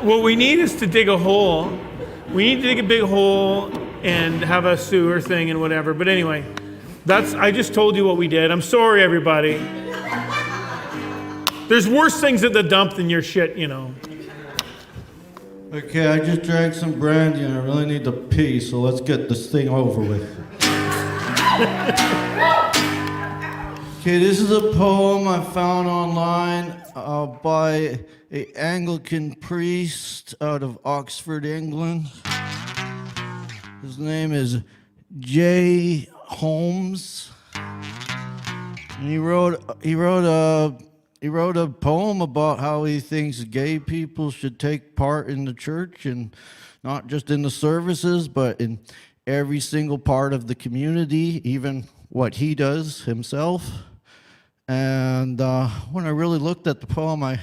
What we need is to dig a hole. We need to dig a big hole and have a sewer thing and whatever. But anyway, I just told you what we did. I'm sorry, everybody. There's worse things at the dump than your shit, you know. Okay, I just drank some brandy and I really need to pee, so let's get this thing over with. Okay, this is a poem I found online by an Anglican priest out of Oxford, England. His name is J. Holmes. And he wrote a poem about how he thinks gay people should take part in the church, and not just in the services, but in every single part of the community, even what he does himself. And when I really looked at the poem, I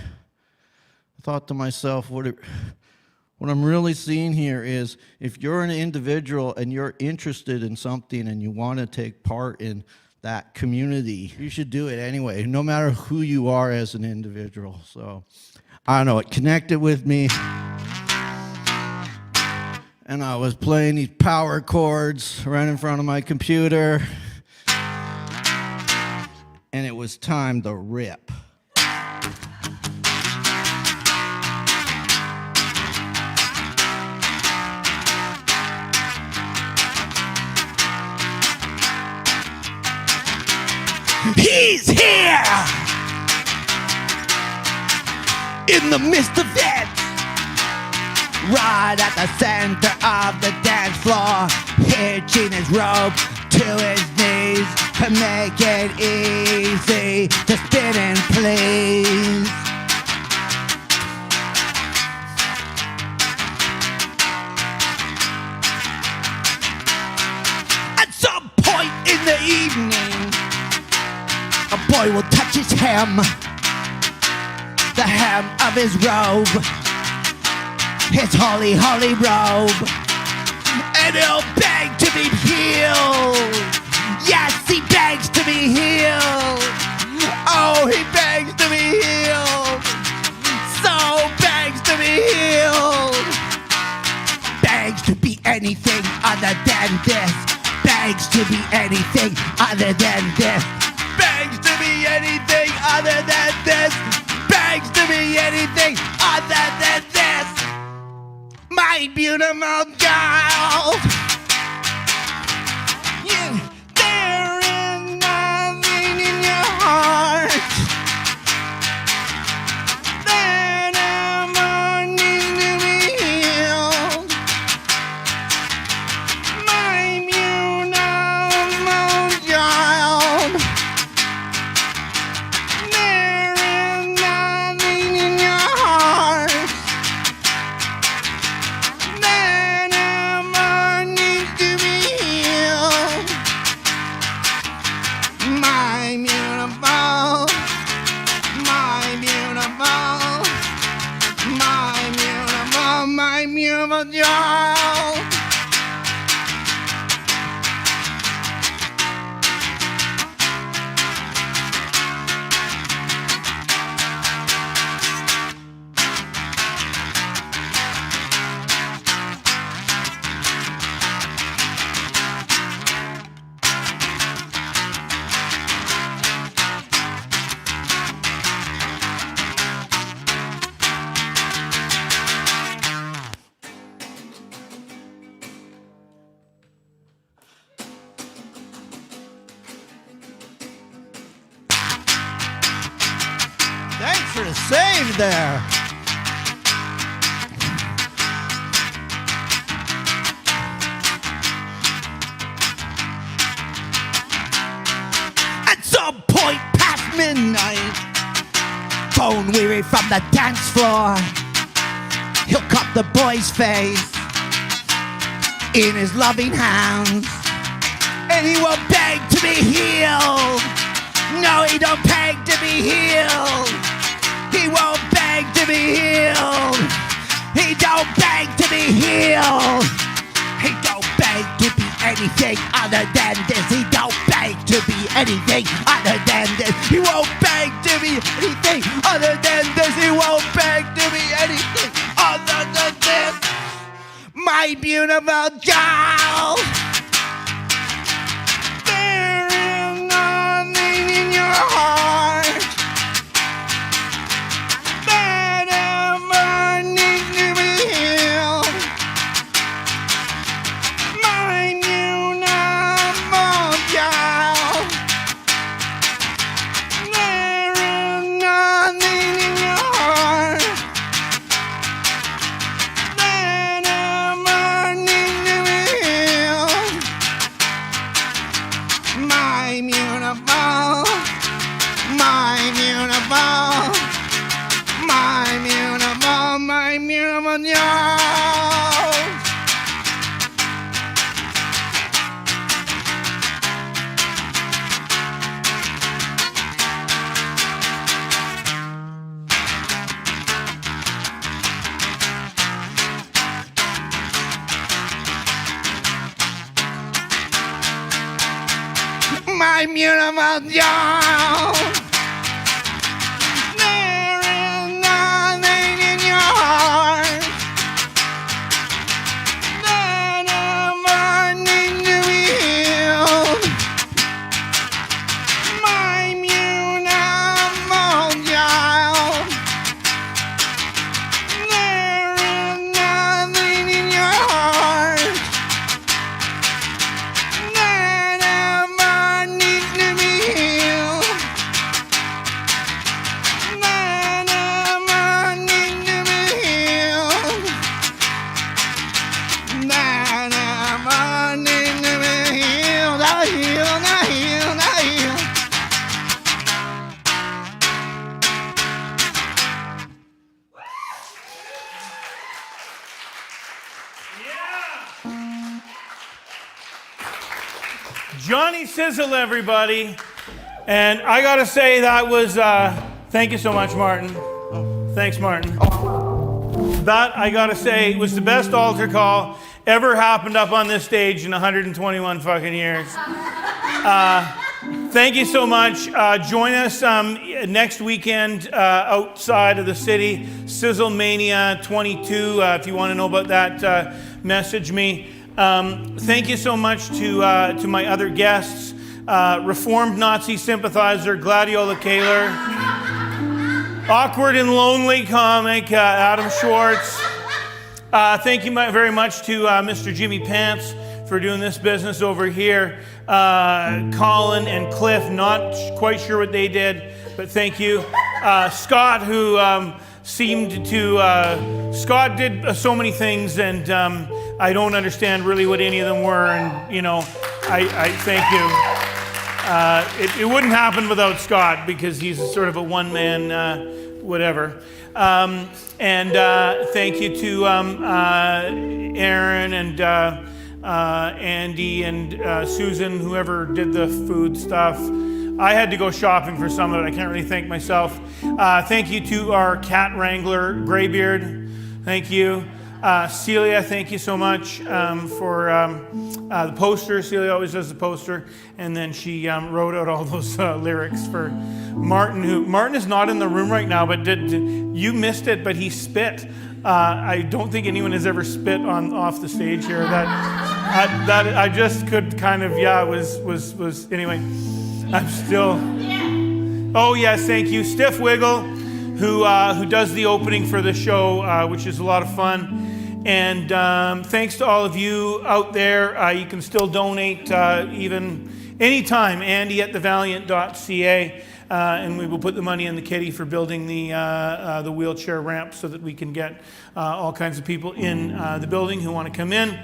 thought to myself, what I'm really seeing here is, if you're an individual and you're interested in something and you want to take part in that community, you should do it anyway, no matter who you are as an individual. So, I don't know, it connected with me. And I was playing these power chords right in front of my computer. And it was time to rip. He's here! In the midst of it, right at the center of the dance floor, hitching his rope to his knees to make it easy to spin and please. At some point in the evening, a boy will touch his hem, the hem of his robe, his holy, holy robe, and he'll beg to be healed. Yes, he begs to be healed. Oh, he begs to be healed. So begs to be healed. Begs to be anything other than this. Begs to be anything other than this. Begs to be anything other than this. Begs to be anything other than this. My beautiful child. There is nothing in your heart that ever needs to be healed. My beautiful child. There is nothing in your heart that ever needs to be healed. My beautiful, my beautiful, my beautiful, my beautiful child. save there. At some point past midnight, bone weary from the dance floor, he'll cup the boy's face in his loving hands, and he will beg to be healed. No, he don't beg to be healed. He won't beg to be healed. He don't beg to be healed. He don't beg to be anything other than this. He don't beg to be anything other than this. He won't beg to be anything other than this. He won't beg to be anything other than this. My beautiful child, there is nothing in your heart that ever needs to be healed. My beautiful child, there is nothing in your heart that ever needs to be healed. My beautiful, my beautiful, my beautiful, my beautiful child. My beautiful child, there is nothing in your heart that ever needs to be healed. My beautiful child, there is nothing in your heart that ever needs to be healed. That ever needs to be healed. That ever needs to be healed. I heal, I heal, I heal. Johnny SiZZle, everybody. And I got to say, that was, thank you so much, Martin. Thanks, Martin. That, I got to say, was the best altar call ever happened up on this stage in 121 fucking years. Thank you so much. Join us next weekend outside of the city, SiZZle Mania 22. If you want to know about that, message me. Thank you so much to my other guests, Reformed Nazi sympathizer Gladiola Kehler, awkward and lonely comic Adam Schwartz. Thank you very much to Mr. Jimmy Pants for doing this business over here. Colin and Cliff, not quite sure what they did, but thank you. Scott, who seemed to, Scott did so many things, and I don't understand really what any of them were, and you know, I thank you. It wouldn't happen without Scott, because he's sort of a one-man whatever. And thank you to Aaron and Andy and Susan, whoever did the food stuff. I had to go shopping for some of it. I can't really thank myself. Thank you to our cat wrangler, Graybeard. Thank you. Celia, thank you so much for the poster. Celia always does the poster. And then she wrote out all those lyrics for Martin. Martin is not in the room right now, but you missed it, but he spit. I don't think anyone has ever spit off the stage here. That I just could kind of, was anyway. I'm still. Oh yes, thank you, Stiff Wiggle, who does the opening for the show, which is a lot of fun. And thanks to all of you out there. You can still donate even anytime. Andy at thevaliant.ca. and we will put the money in the kitty for building the wheelchair ramp so that we can get all kinds of people in the building who want to come in.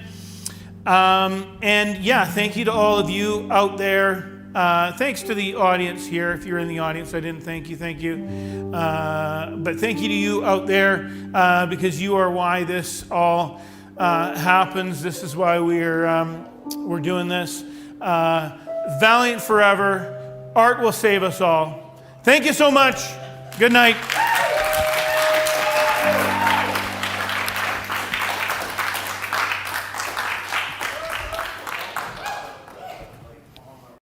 And yeah, thank you to all of you out there. Thanks to the audience here. If you're in the audience, I didn't thank you. Thank you. But thank you to you out there because you are why this all happens. This is why we're doing this. Valiant forever. Art will save us all. Thank you so much. Good night.